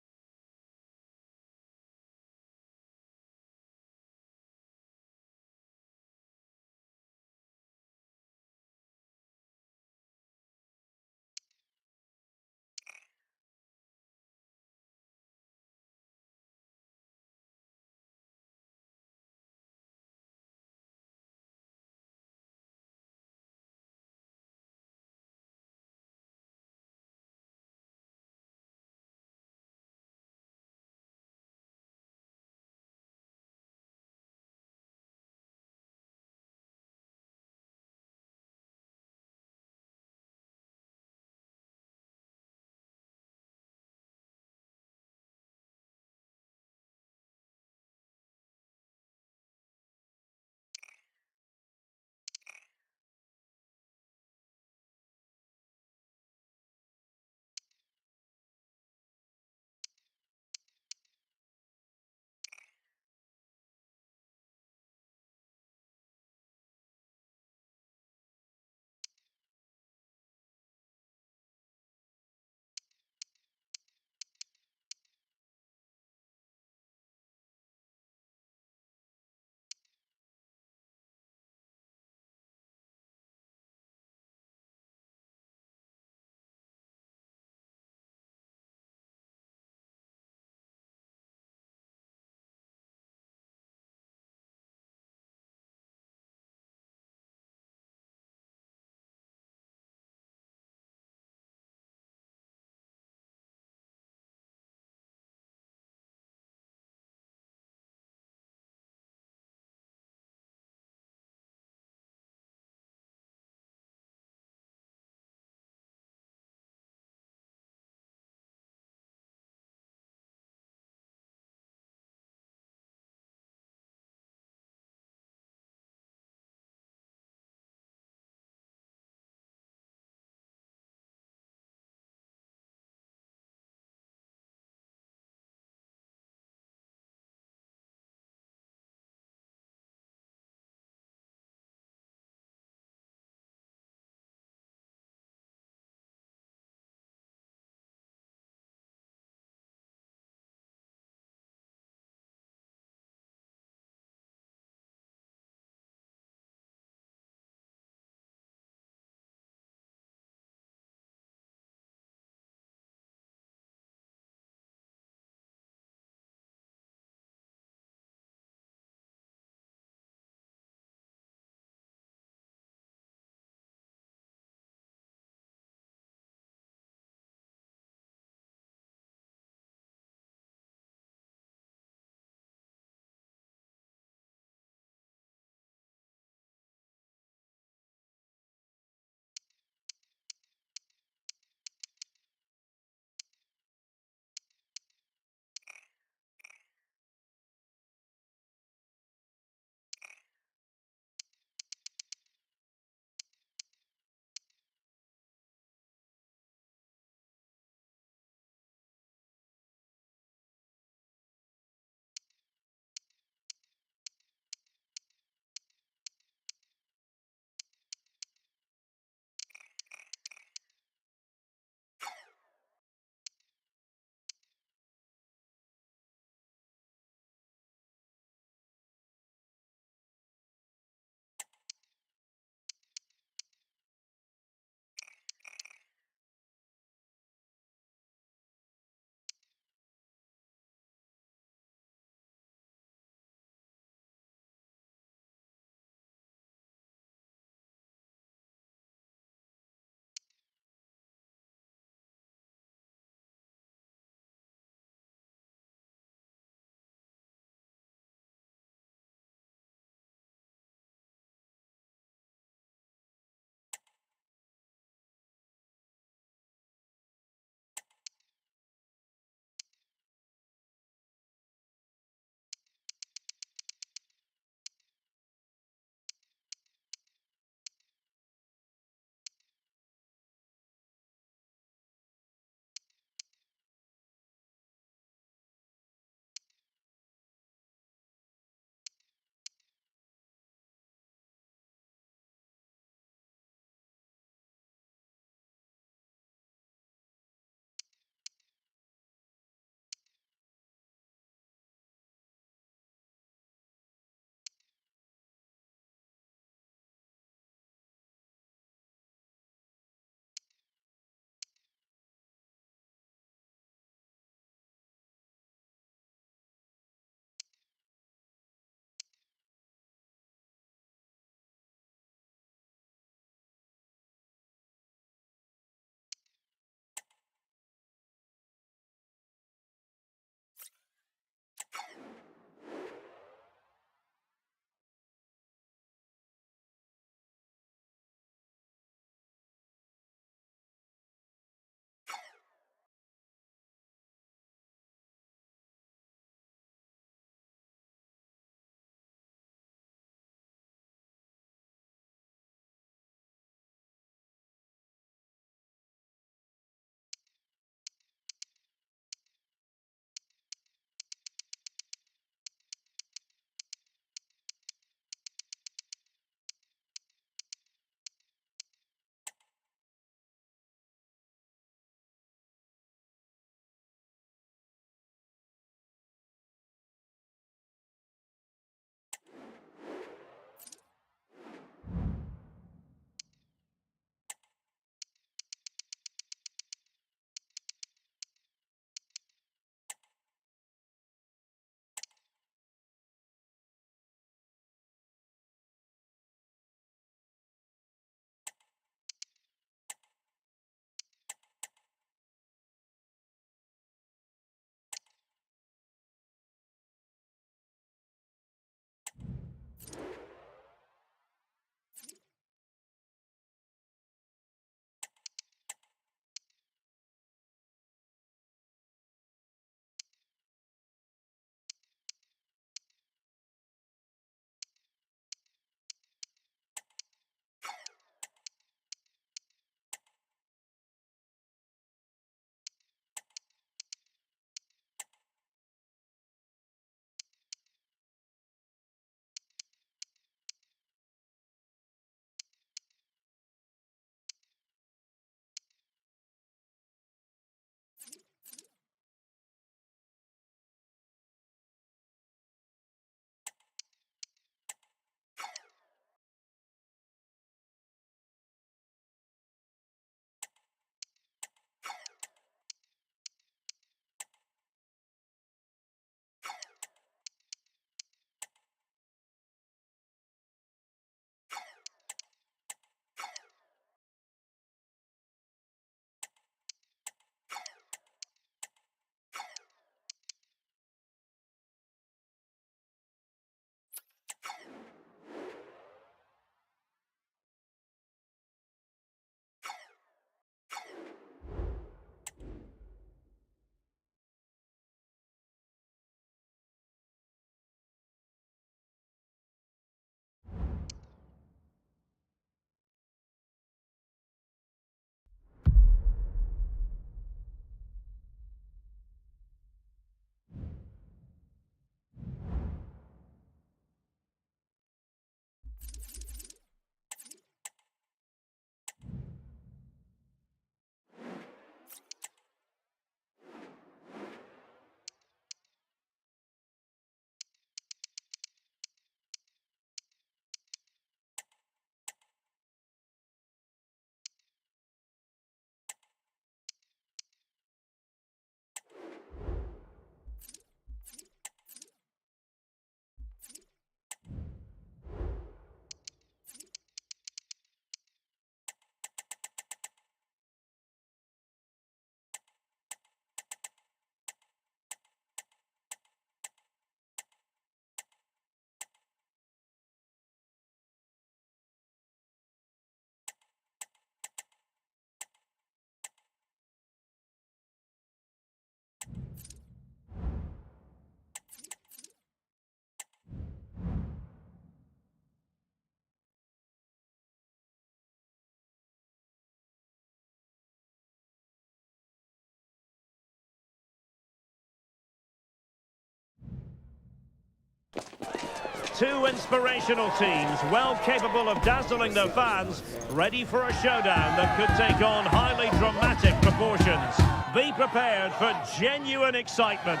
two inspirational teams, well capable of dazzling their fans, ready for a showdown that could take on highly dramatic proportions. Be prepared for genuine excitement.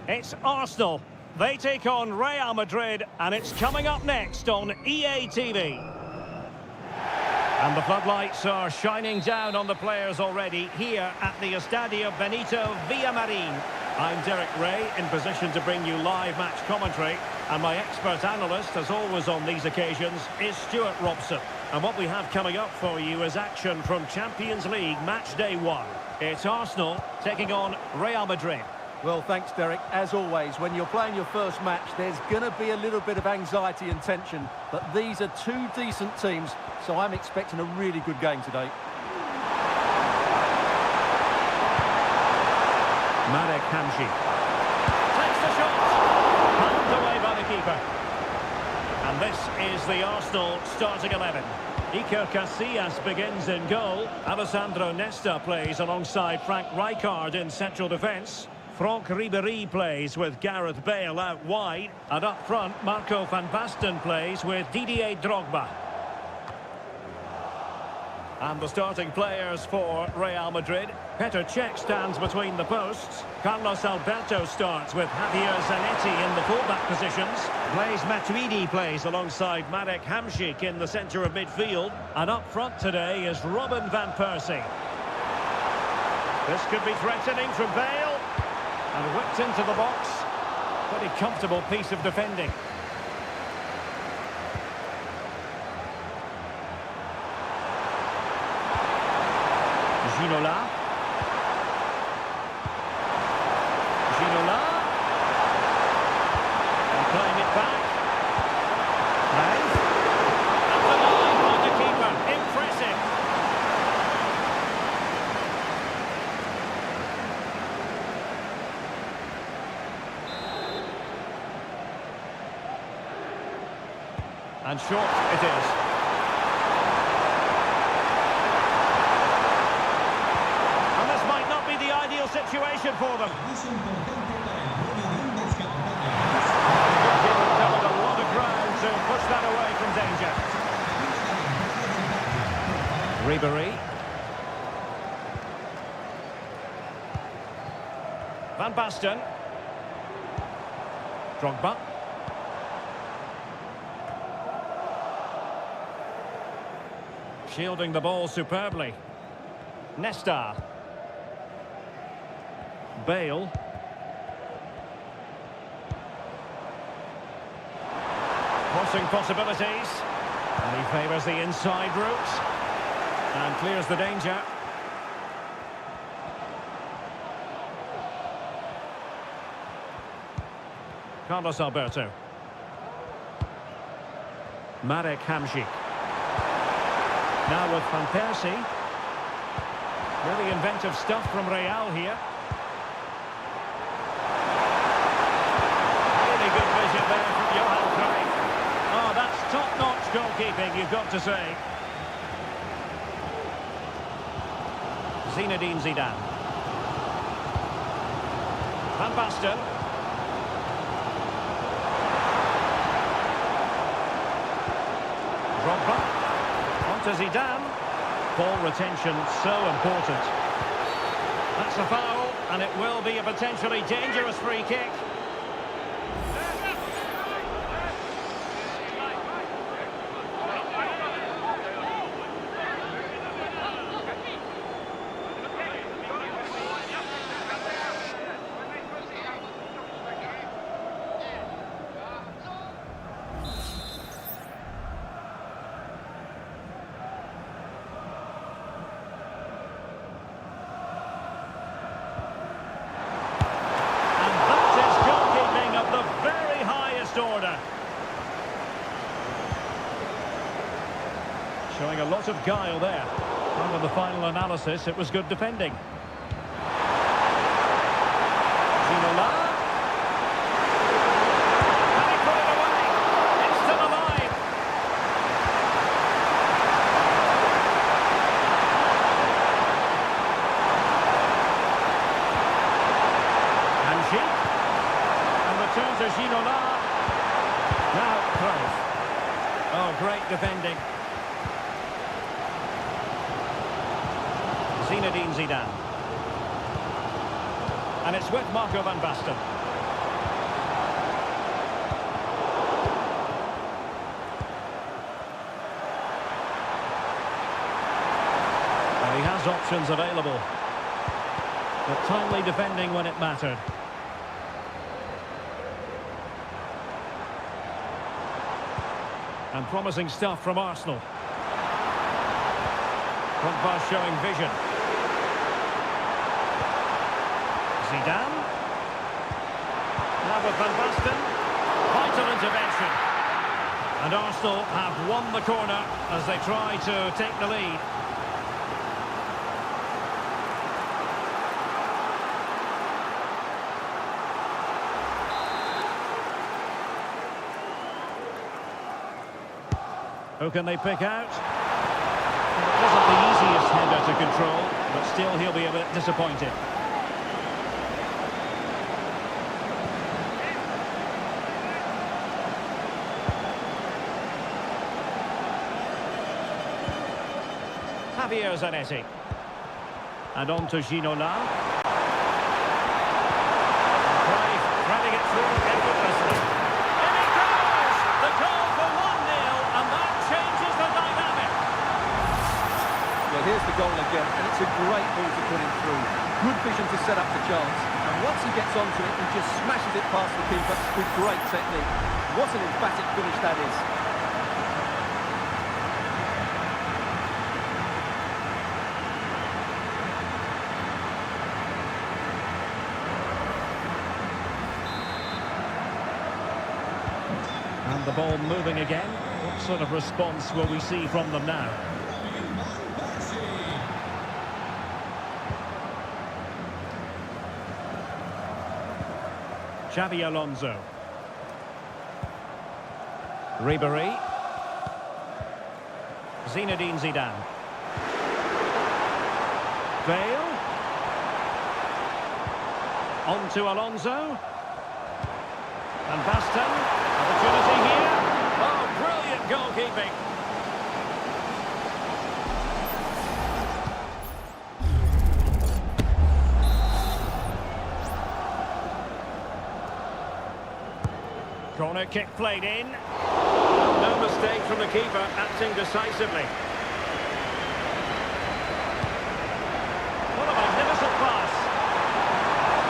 It's Arsenal. They take on Real Madrid, and it's coming up next on EA TV. And the floodlights are shining down on the players already here at the Estadio Benito Villamarin. I'm Derek Ray, in position to bring you live match commentary, and my expert analyst, as always on these occasions, is Stuart Robson. And what we have coming up for you is action from Champions League match day 1. It's Arsenal taking on Real Madrid. Well, thanks, Derek. As always, when you're playing your first match, there's going to be a little bit of anxiety and tension. But these are two decent teams, so I'm expecting a really good game today. Marek Hamsik takes the shot. Pulled away by the keeper. And this is the Arsenal starting 11. Iker Casillas begins in goal. Alessandro Nesta plays alongside Frank Rijkaard in central defence. Franck Ribéry plays with Gareth Bale out wide. And up front, Marco van Basten plays with Didier Drogba. And the starting players for Real Madrid. Petr Cech stands between the posts. Carlos Alberto starts with Javier Zanetti in the fullback positions. Blaise Matuidi plays alongside Marek Hamsik in the centre of midfield. And up front today is Robin van Persie. This could be threatening from Bale. And whipped into the box. Pretty comfortable piece of defending. Ginola. And playing it back. And the line by the keeper. Impressive. And short it is. And this might not be the ideal situation for them. Covered a lot of ground to push that away from danger. Ribéry. Van Basten. Drogba. Shielding the ball superbly. Nesta. Bale. Crossing possibilities. And he favours the inside route. And clears the danger. Carlos Alberto. Marek Hamsik. Now with Van Persie. Really inventive stuff from Real here. Really good vision there from Johan Cruyff. Oh, that's top-notch goalkeeping, you've got to say. Zinedine Zidane. Van Basten. Drogba. To Zidane. Ball retention so important. That's a foul, and it will be a potentially dangerous free kick. Order. Showing a lot of guile there. And with the final analysis, it was good defending. Ginola. And he put it away. It's still alive. Hamsik. And return to Ginola. Oh, great defending. Zinedine Zidane. And it's with Marco van Basten. And he has options available. But timely defending when it mattered. And promising stuff from Arsenal. Front pass showing vision. Zidane. Now with Van Basten. Vital intervention. And Arsenal have won the corner as they try to take the lead. Who can they pick out? It wasn't the easiest header to control, but still he'll be a bit disappointed. Javier Zanetti. And on to Ginola. Cruyff threading it through effortlessly. In it goes! The goal for 1-0, and that changes the dynamic. Well, here's the goal again, and it's a great ball to put him through. Good vision to set up the chance. And once he gets onto it, he just smashes it past the keeper with great technique. What an emphatic finish that is. And the ball moving again. What sort of response will we see from them now? Xabi Alonso. Ribéry. Zinedine Zidane. Bale. On to Alonso. And Basten. Opportunity here. Oh, brilliant goalkeeping. Corner kick played in. No mistake from the keeper, acting decisively. What a magnificent pass.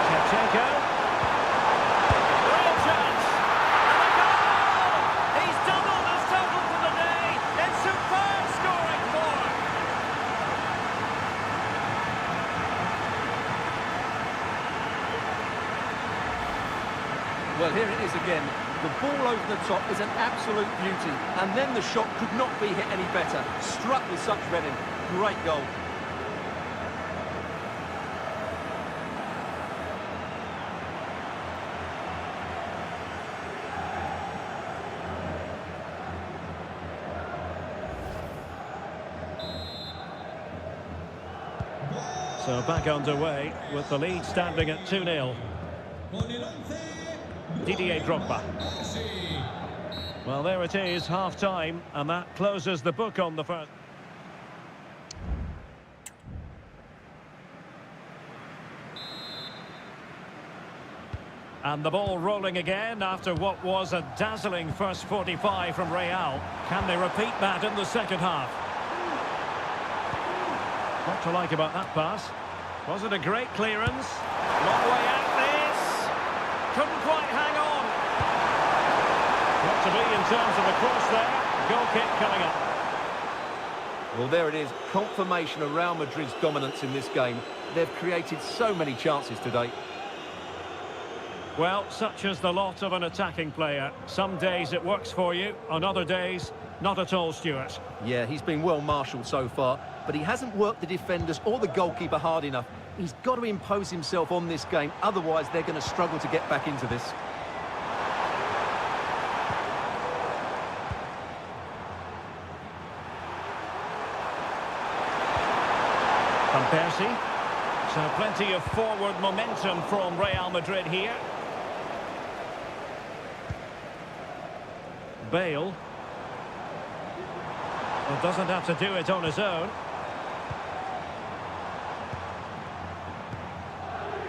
Shevchenko. Great chance. And a goal! He's doubled his total for the day. It's superb scoring form. Well, here it is again. The ball over the top is an absolute beauty. And then the shot could not be hit any better. Struck with such venom. Great goal. So back underway with the lead standing at 2-0. Didier Drogba. Well, there it is, half-time, and that closes the book on the first. And the ball rolling again after what was a dazzling first 45 from Real. Can they repeat that in the second half? What to like about that pass? Was it a great clearance? Long way out this. Couldn't quite hang on. What to be in terms of the cross there. Goal kick coming up. Well, there it is. Confirmation of Real Madrid's dominance in this game. They've created so many chances today. Well, such is the lot of an attacking player. Some days it works for you, on other days, not at all, Stuart. Yeah, he's been well marshalled so far, but he hasn't worked the defenders or the goalkeeper hard enough. He's got to impose himself on this game, otherwise they're going to struggle to get back into this. Van Persie. So plenty of forward momentum from Real Madrid here. Well, doesn't have to do it on his own.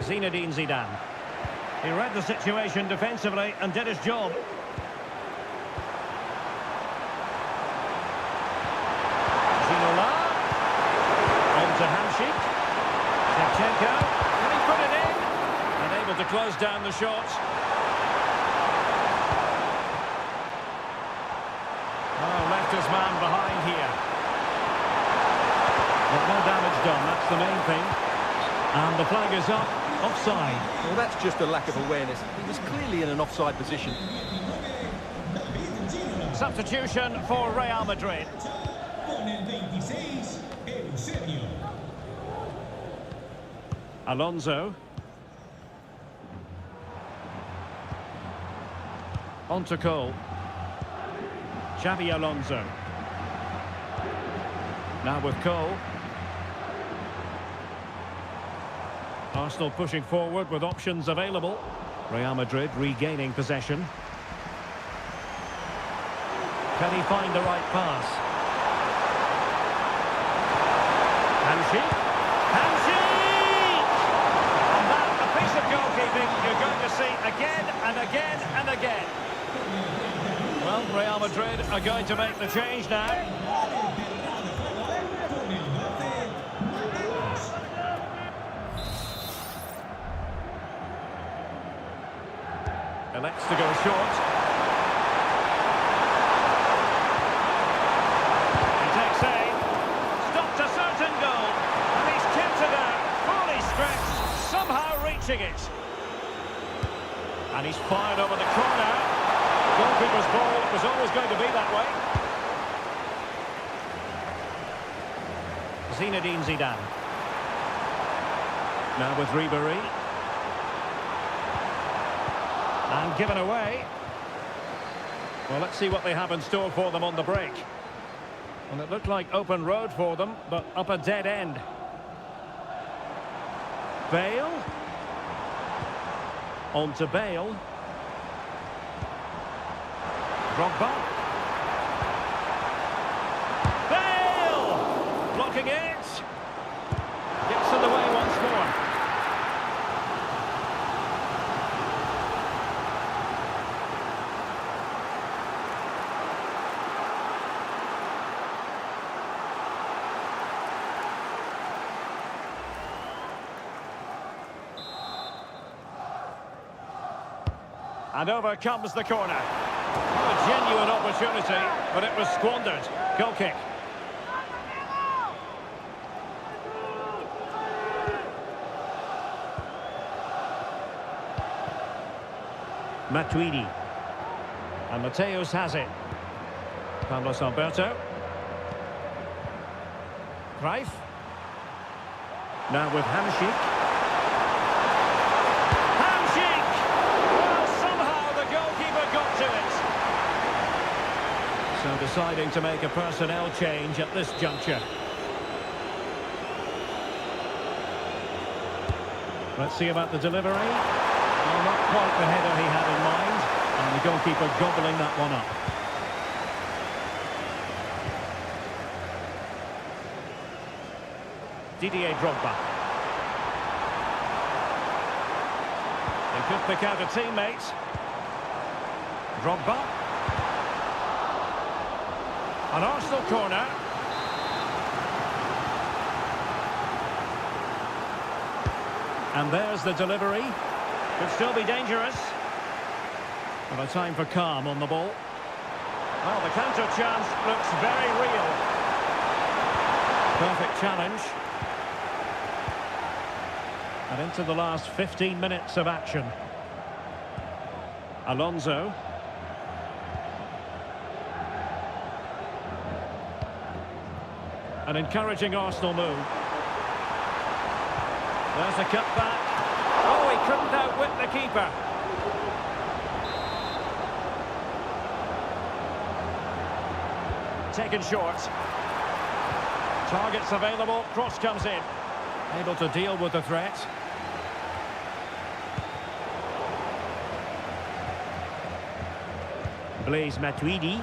Zinedine Zidane. He read the situation defensively and did his job. Ginola. On to Hamšík. Shevchenko. Can he put it in? Unable to close down the shot. Oh, left his man behind here. But no damage done, that's the main thing. And the flag is up, offside. Well, that's just a lack of awareness. He was clearly in an offside position. Substitution for Real Madrid. Alonso. On to Cole. Xabi Alonso. Now with Cole. Arsenal pushing forward with options available. Real Madrid regaining possession. Can he find the right pass? Hamšík. Hamšík! And that, a piece of goalkeeping you're going to see again and again and again. Well, Real Madrid are going to make the change now. Elects to go short. He takes aim. Stopped a certain goal. And he's kept it out. Fully stretched. Somehow reaching it. And he's fired over the corner. Goalkeeper's ball. It was always going to be that way. Zinedine Zidane. Now with Ribéry. And given away. Well, let's see what they have in store for them on the break. And it looked like open road for them, but up a dead end. Bale. On to Bale. Drogba. Bale! Blocking it. Gets in the way once more. And over comes the corner. Oh, a genuine opportunity, but it was squandered. Goal kick. Matuidi. And Mateus has it. Carlos Alberto. Cruyff. Now with Hamšík. So deciding to make a personnel change at this juncture. Let's see about the delivery. Well, not quite the header he had in mind. And the goalkeeper gobbling that one up. Didier Drogba. They could pick out a teammate. Drogba. An Arsenal corner. And there's the delivery. Could still be dangerous. But a time for calm on the ball. Well, the counter chance looks very real. Perfect challenge. And into the last 15 minutes of action. Alonso. An encouraging Arsenal move. There's a cut back. Oh, he couldn't outwit the keeper. Taken short. Targets available. Cross comes in. Able to deal with the threat. Blaise Matuidi.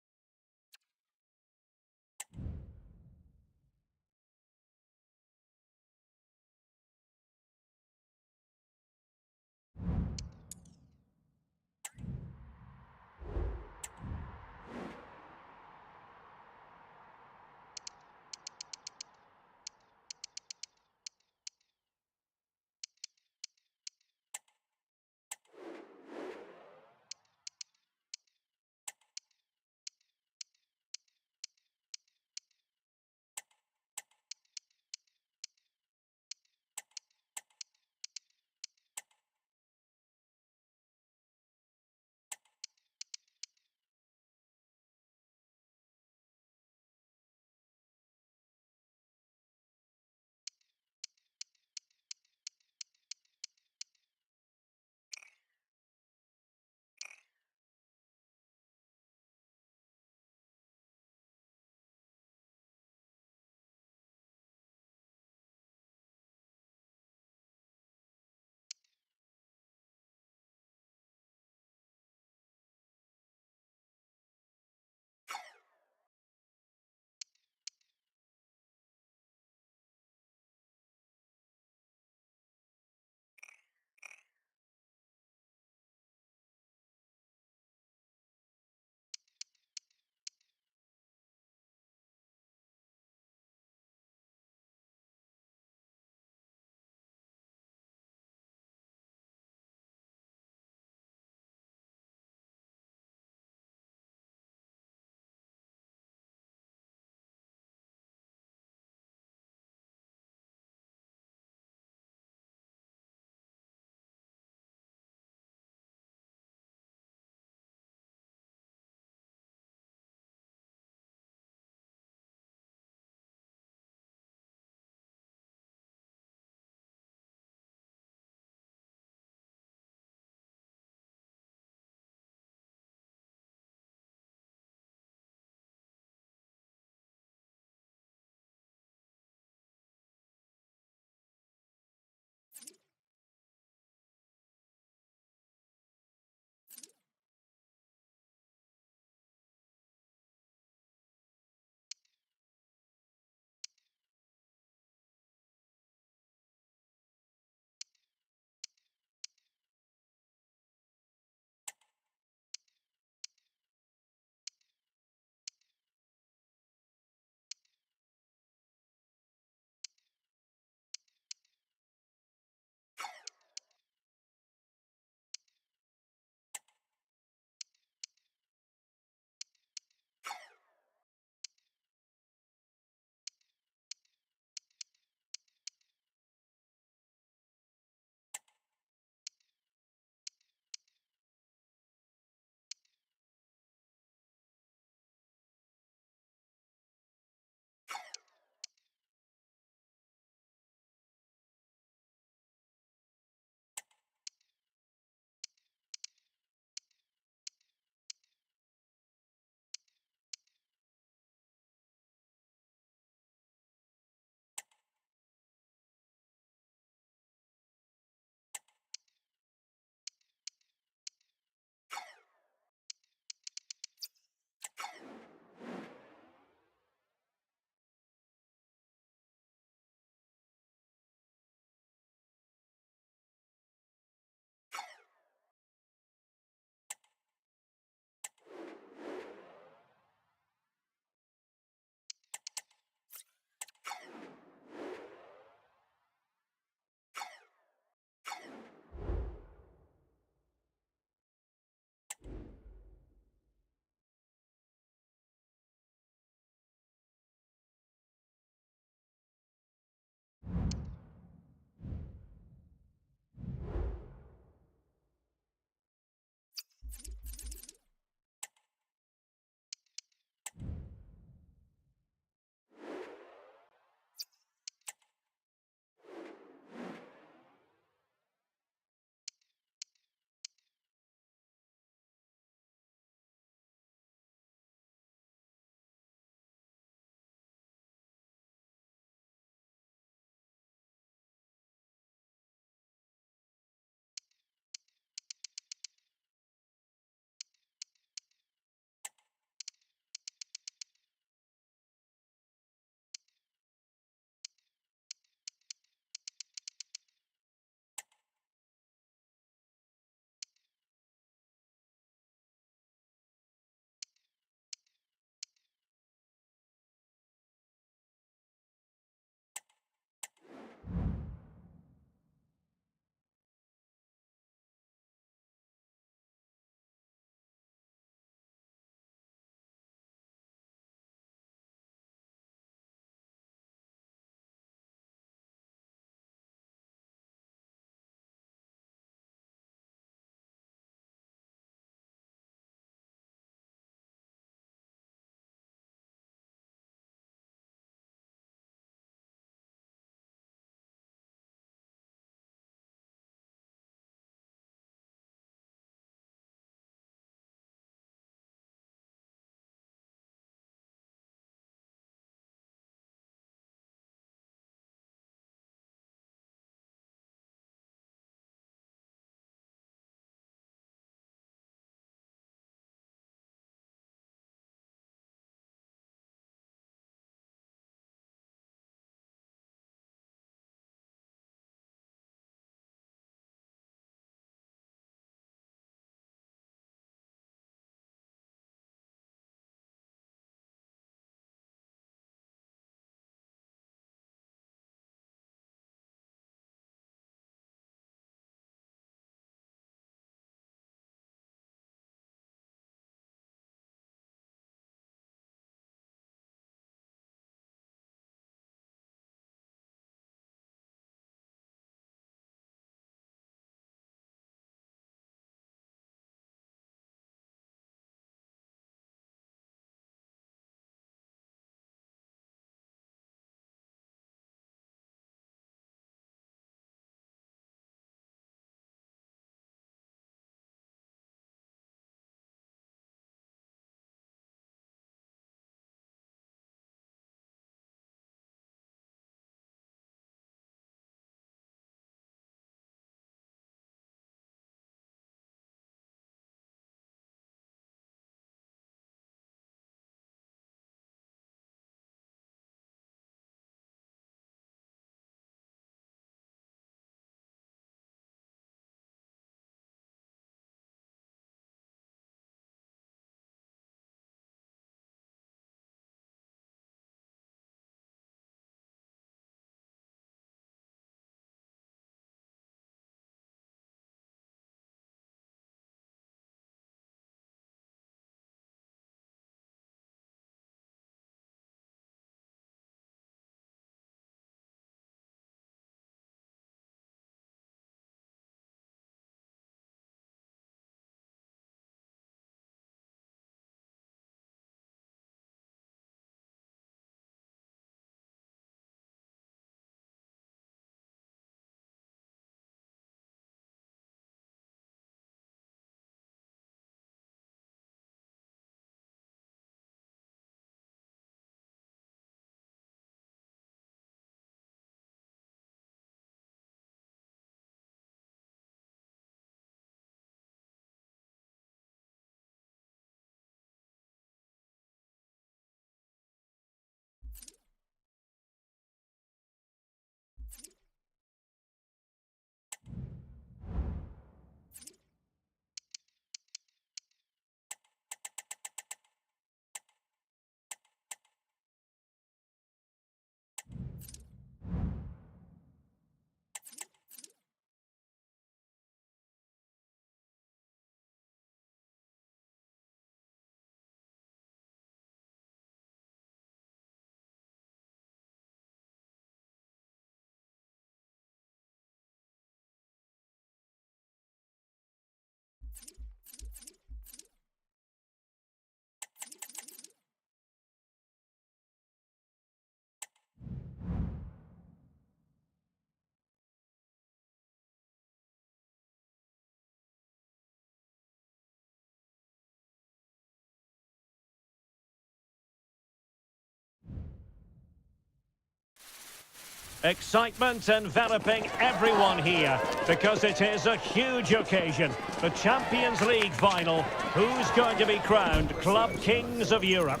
Excitement enveloping everyone here because it is a huge occasion. The Champions League final. Who's going to be crowned Club Kings of Europe?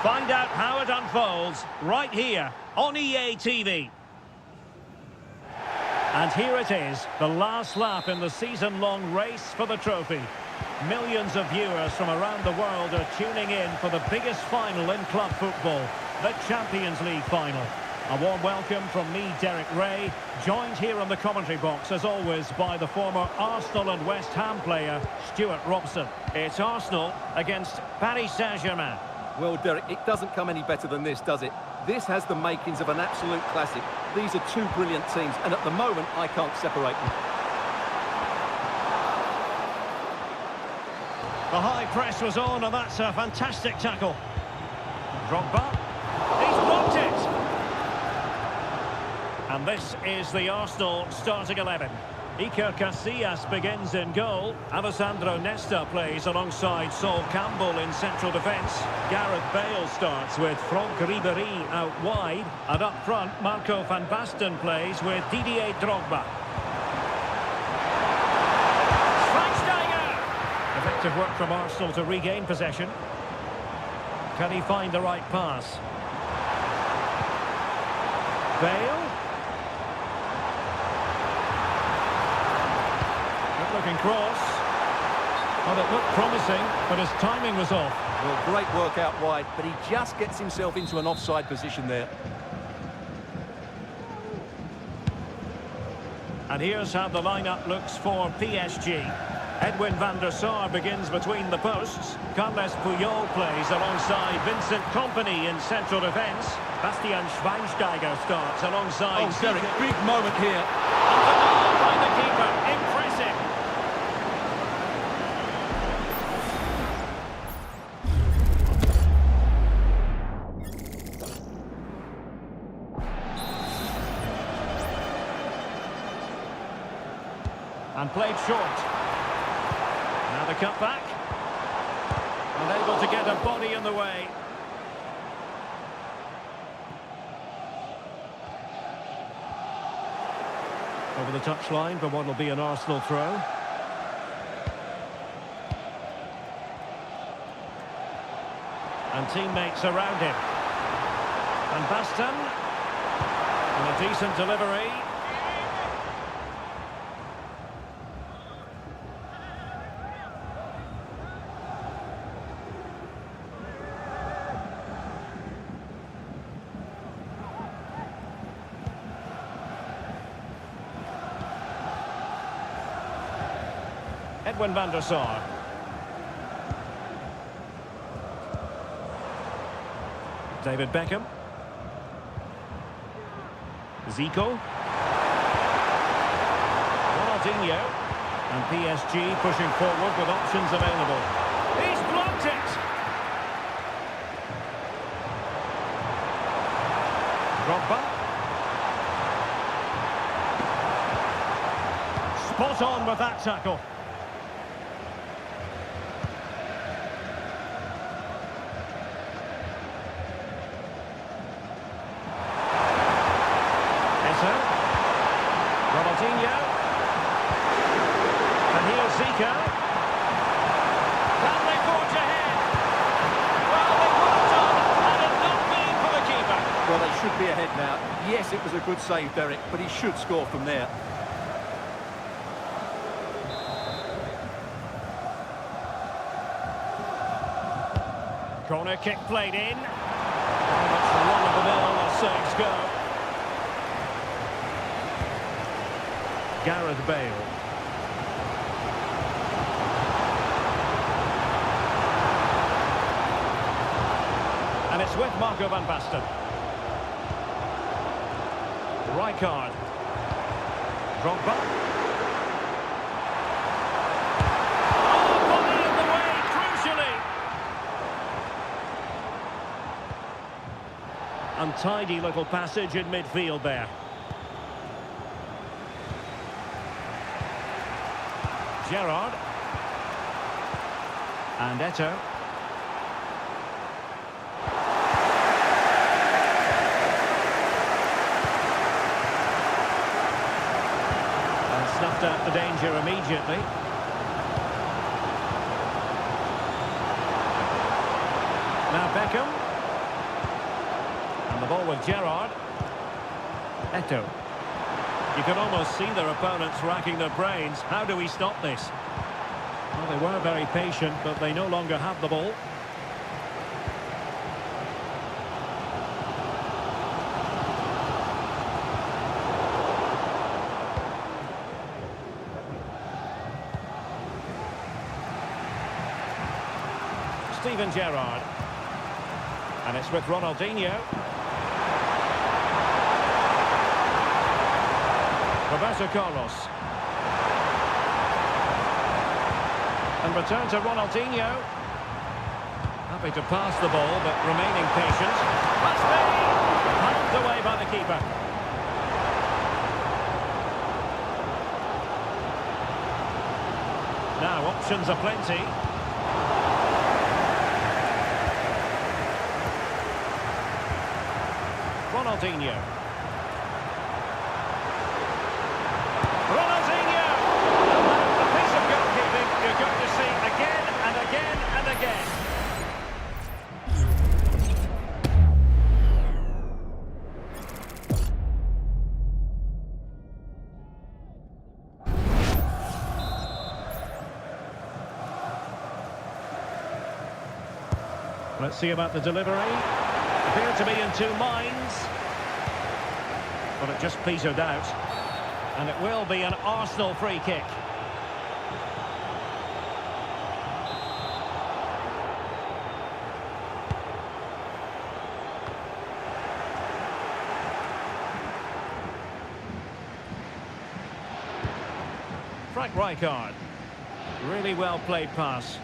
Find out how it unfolds right here on EA TV. And here it is, the last lap in the season-long race for the trophy. Millions of viewers from around the world are tuning in for the biggest final in club football, the Champions League final. A warm welcome from me, Derek Ray, joined here in the commentary box, as always, by the former Arsenal and West Ham player, Stuart Robson. It's Arsenal against Paris Saint-Germain. Well, Derek, it doesn't come any better than this, does it? This has the makings of an absolute classic. These are two brilliant teams, and at the moment, I can't separate them. The high press was on, and that's a fantastic tackle. Drogba. He's blocked it! And this is the Arsenal starting 11. Iker Casillas begins in goal. Alessandro Nesta plays alongside Sol Campbell in central defence. Gareth Bale starts with Franck Ribéry out wide. And up front, Marco van Basten plays with Didier Drogba. Effective work from Arsenal to regain possession. Can he find the right pass? Bale. Good-looking cross. Well, it looked promising, but his timing was off. Well, great work out wide, but he just gets himself into an offside position there. And here's how the lineup looks for PSG. Edwin van der Sar begins between the posts. Carles Puyol plays alongside Vincent Kompany in central defence. Bastian Schweinsteiger starts alongside... Oh, Derek, big moment here. And the goal by the keeper. Impressive. And played short. Now the cut back. Unable to get a body in the way. Over the touchline for what will be an Arsenal throw. And teammates around him. And Basten. And a decent delivery. Edwin van der Sar. David Beckham. Zico. Ronaldinho. And PSG pushing forward with options available. He's blocked it! Drogba. Spot on with that tackle. Ronaldinho. And here's Zico. Can they forge ahead? Well, they could have done, had it not been for the keeper. Well, they should be ahead now. Yes, it was a good save, Derek, but he should score from there. Corner kick played in. That's one of the mill as saves go. Gareth Bale. And it's with Marco van Basten. Rijkaard. Drogba. Oh, body in the way, crucially. Untidy little passage in midfield there. Gerrard. And Eto'o. sussed out the danger immediately. Now Beckham. And the ball with Gerrard. Eto'o. You can almost see their opponents racking their brains. How do we stop this? Well, they were very patient, but they no longer have the ball. Steven Gerrard. And it's with Ronaldinho. Roberto Carlos. And return to Ronaldinho. Happy to pass the ball, but remaining patient. Must be! Pumped away by the keeper. Now, options are plenty. Ronaldinho. Ronaldinho! A piece of goalkeeping you're going to see again and again and again. Let's see about the delivery. Appeared to be in two minds. But it just petered out. And it will be an Arsenal free kick. Frank Rijkaard. Really well played pass.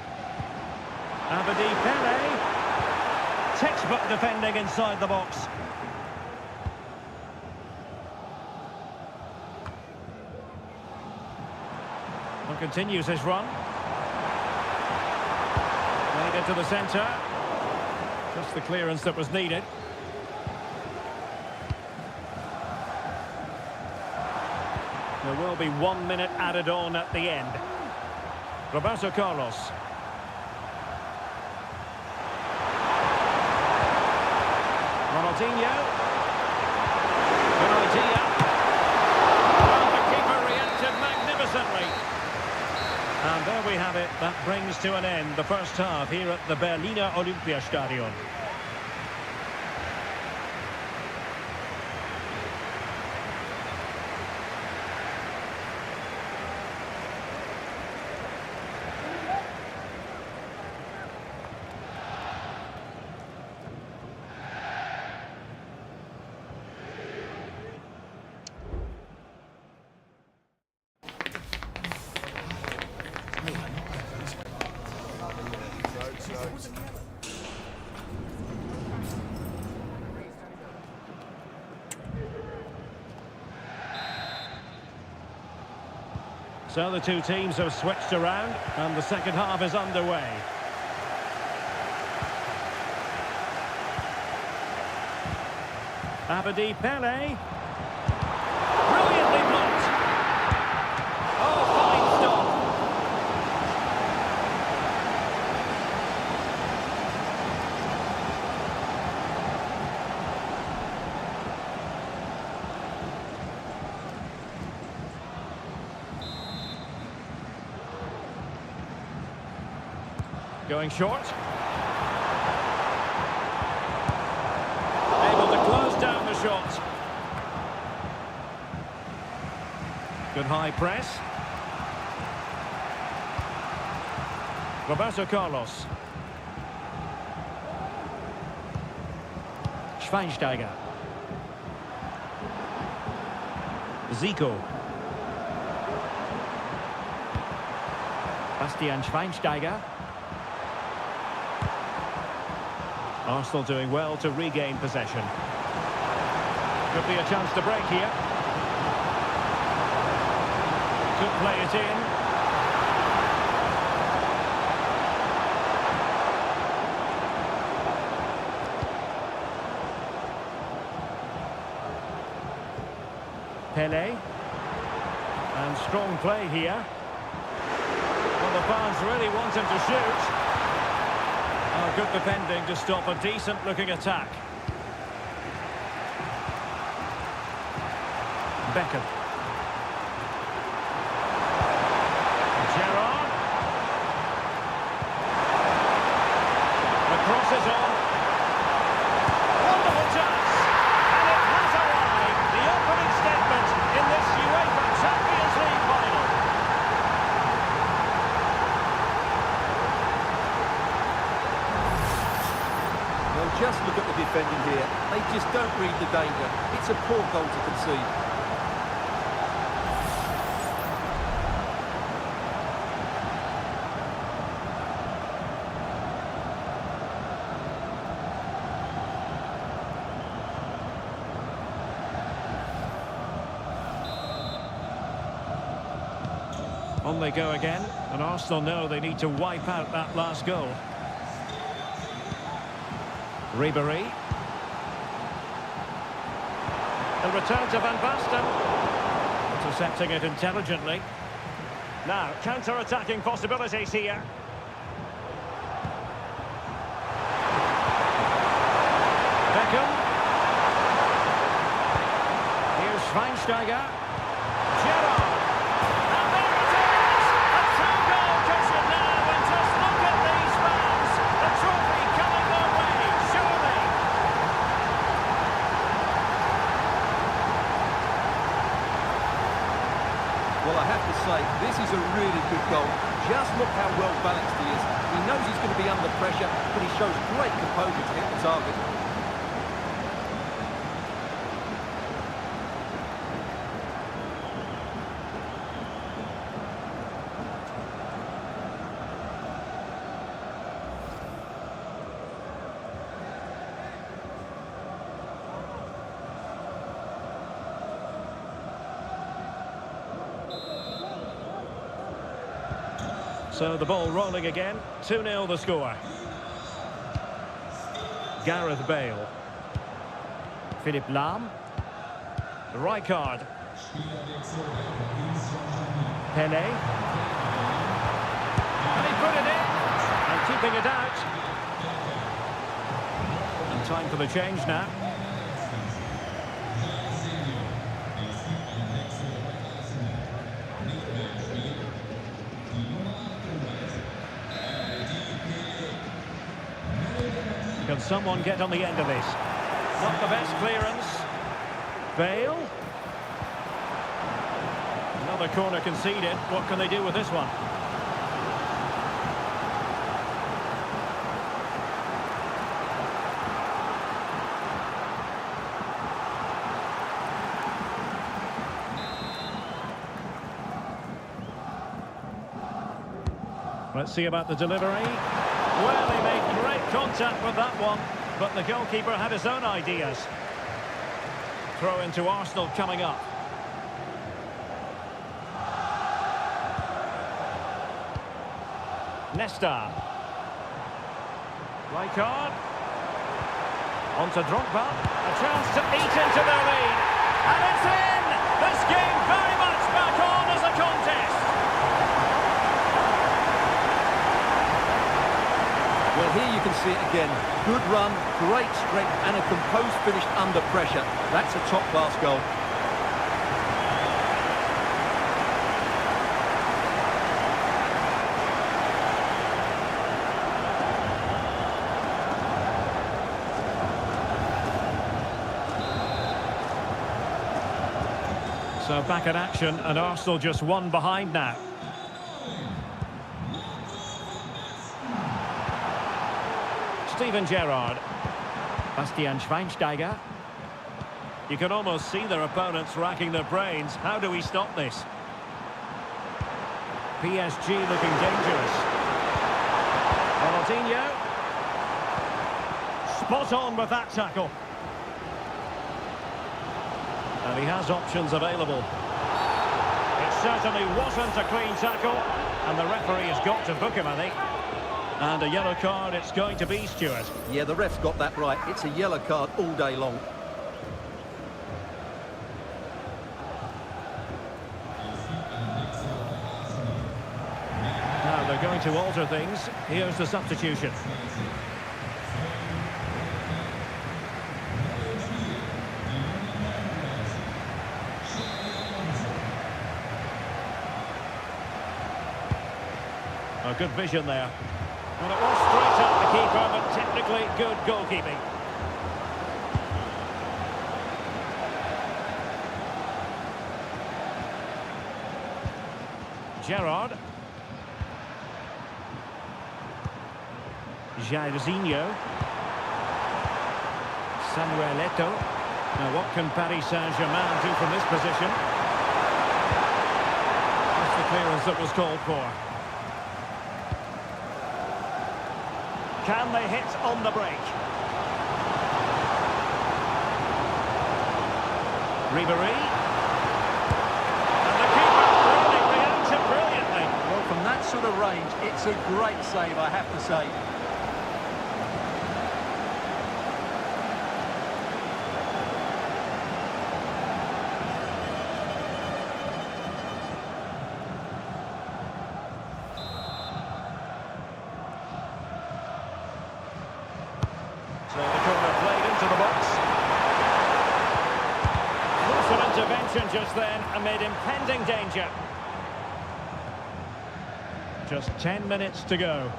Abedi Pele. Textbook defending inside the box. And continues his run. Made it to the centre. Just the clearance that was needed. There will be 1 minute added on at the end. Roberto Carlos. Ronaldinho. Good idea. Well, the keeper reacted magnificently. And there we have it. That brings to an end the first half here at the Berliner Olympiastadion. So the two teams have switched around and the second half is underway. Abedi Pele. Brilliantly blocked. Oh, fine stop. Going short. Able to close down the shot. Good high press. Roberto Carlos. Schweinsteiger. Zico. Bastian Schweinsteiger. Arsenal doing well to regain possession. Could be a chance to break here. Could play it in. Pele. And strong play here. Well, the fans really want him to shoot. Oh, good defending to stop a decent-looking attack. Beckham. Gerrard. The cross is on. Wonderful chance. And it has arrived. The opening statement in this UEFA Champions League final. Well, just look at the defending here. They just don't read the danger. It's a poor goal to concede. On they go again, and Arsenal know they need to wipe out that last goal. Ribéry. The return to Van Basten. Intercepting it intelligently. Now, counter-attacking possibilities here. Beckham. Here's Schweinsteiger. Gerrard. And there it is! A two-goal cushion now, and just look at these fans. The trophy coming their way, surely. Well, I have to say, this is a really good goal. Just look how well balanced he is. He knows he's going to be under pressure, but he shows great composure to hit the target. So the ball rolling again. 2-0 the score. Gareth Bale. Philipp Lahm. Rijkaard. Pele. And he put it in. And keeping it out. And time for the change now. Can someone get on the end of this? Not the best clearance. Bale. Another corner conceded. What can they do with this one? Let's see about the delivery. Well, he made great contact with that one, but the goalkeeper had his own ideas. Throw into Arsenal coming up. Nesta. Rijkaard. On to Drogba. A chance to eat into their lead. And it's in! This game very much back on as a contest. Well, here you can see it again. Good run, great strength, and a composed finish under pressure. That's a top-class goal. So back in action, and Arsenal just one behind now. Steven Gerrard. Bastian Schweinsteiger. You can almost see their opponents racking their brains. How do we stop this? PSG looking dangerous. Ronaldinho. Spot on with that tackle. And he has options available. It certainly wasn't a clean tackle, and the referee has got to book him, I think. And a yellow card it's going to be, Stuart. Yeah, the ref's got that right. It's a yellow card all day long. trying to alter things. Here's the substitution. A good vision there. And it was straight at the keeper, but technically good goalkeeping. Gerrard. Jairzinho. Samuel Eto'o. Now what can Paris Saint-Germain do from this position? That's the clearance that was called for. Can they hit on the break? Ribéry. And the keeper really reacted brilliantly. Well, from that sort of range, it's a great save, I have to say. So the corner played into the box. Was an intervention just then amid impending danger. Just 10 minutes to go.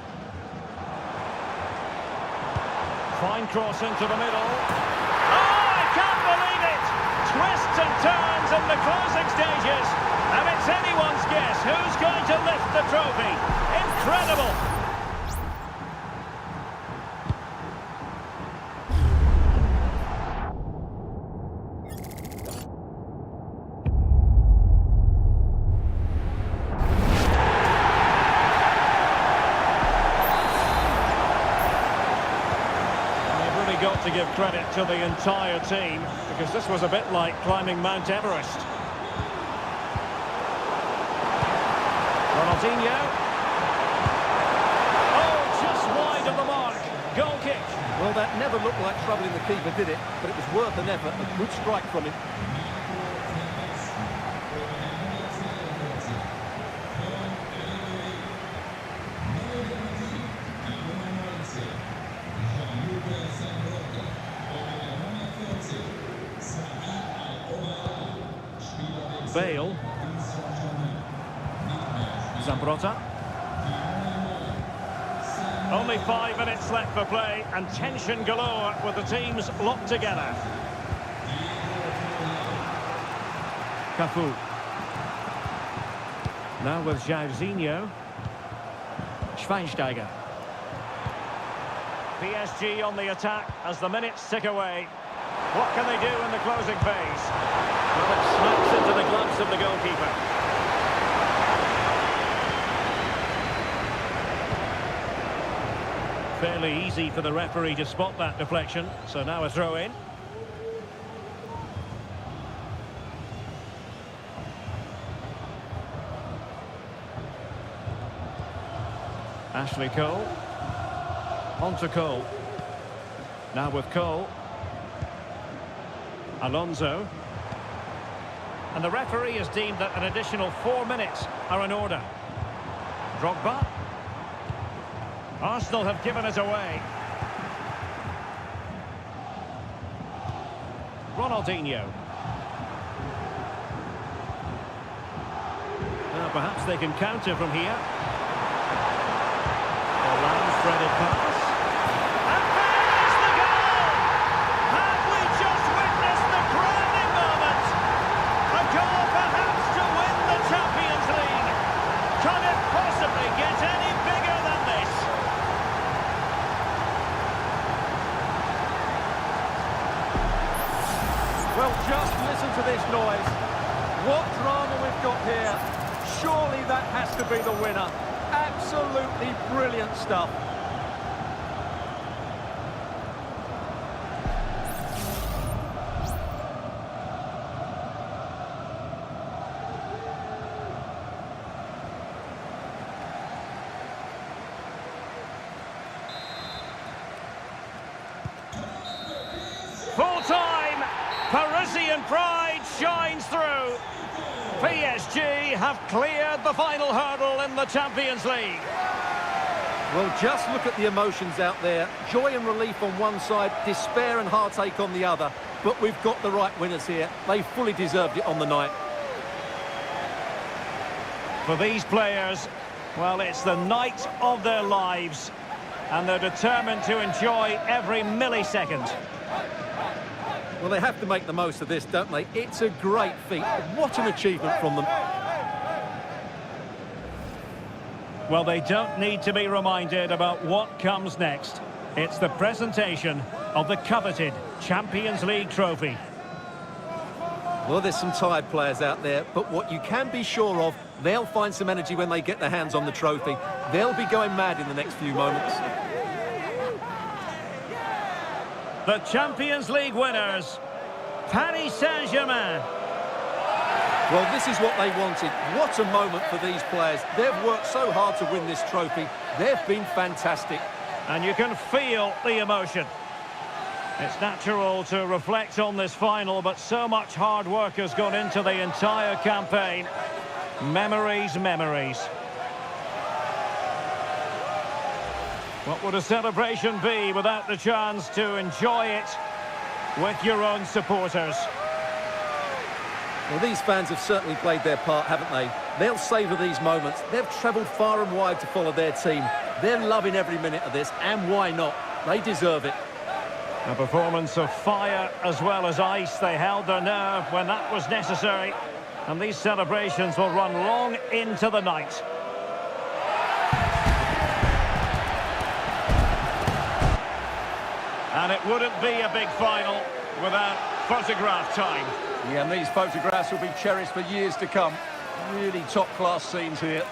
Fine cross into the middle. Oh, I can't believe it! Twists and turns in the closing stages. And it's anyone's guess who's going to lift the trophy. Incredible! Got to give credit to the entire team, because this was a bit like climbing Mount Everest. Ronaldinho. Oh, just wide of the mark. Goal kick. Well, that never looked like troubling the keeper, did it? But it was worth an effort. A good strike from him. Bale. Zambrotta. Only 5 minutes left for play, and tension galore with the teams locked together. Cafu. Now with Jairzinho. Schweinsteiger. PSG on the attack as the minutes tick away. What can they do in the closing phase? Well, it smacks into the gloves of the goalkeeper. Fairly easy for the referee to spot that deflection, so now a throw in. Ashley Cole. On to Cole. Now with Cole. Alonso. And the referee has deemed that an additional 4 minutes are in order. Drogba. Arsenal have given it away. Ronaldinho. Now perhaps they can counter from here. Orlando's threaded pass. And there's the goal! Have we just witnessed the crowning moment? A goal perhaps to win the Champions League. Can it possibly get any bigger than this? Well, just listen to this noise. What drama we've got here. Surely that has to be the winner. Absolutely brilliant stuff. Full-time, Parisian pride shines through. PSG have cleared the final hurdle in the Champions League. Well, just look at the emotions out there. Joy and relief on one side, despair and heartache on the other. But we've got the right winners here. They fully deserved it on the night. For these players, well, it's the night of their lives, and they're determined to enjoy every millisecond. Well, they have to make the most of this, don't they? It's a great feat. What an achievement from them. Well, they don't need to be reminded about what comes next. It's the presentation of the coveted Champions League trophy. Well, there's some tired players out there, but what you can be sure of, they'll find some energy when they get their hands on the trophy. They'll be going mad in the next few moments. The Champions League winners, Paris Saint-Germain. Well, this is what they wanted. What a moment for these players. They've worked so hard to win this trophy. They've been fantastic. And you can feel the emotion. It's natural to reflect on this final, but so much hard work has gone into the entire campaign. Memories, memories. What would a celebration be without the chance to enjoy it with your own supporters? Well, these fans have certainly played their part, haven't they? They'll savour these moments. They've travelled far and wide to follow their team. They're loving every minute of this, and why not? They deserve it. A performance of fire as well as ice. They held their nerve when that was necessary. And these celebrations will run long into the night. And it wouldn't be a big final without photograph time. Yeah, and these photographs will be cherished for years to come. Really top-class scenes here.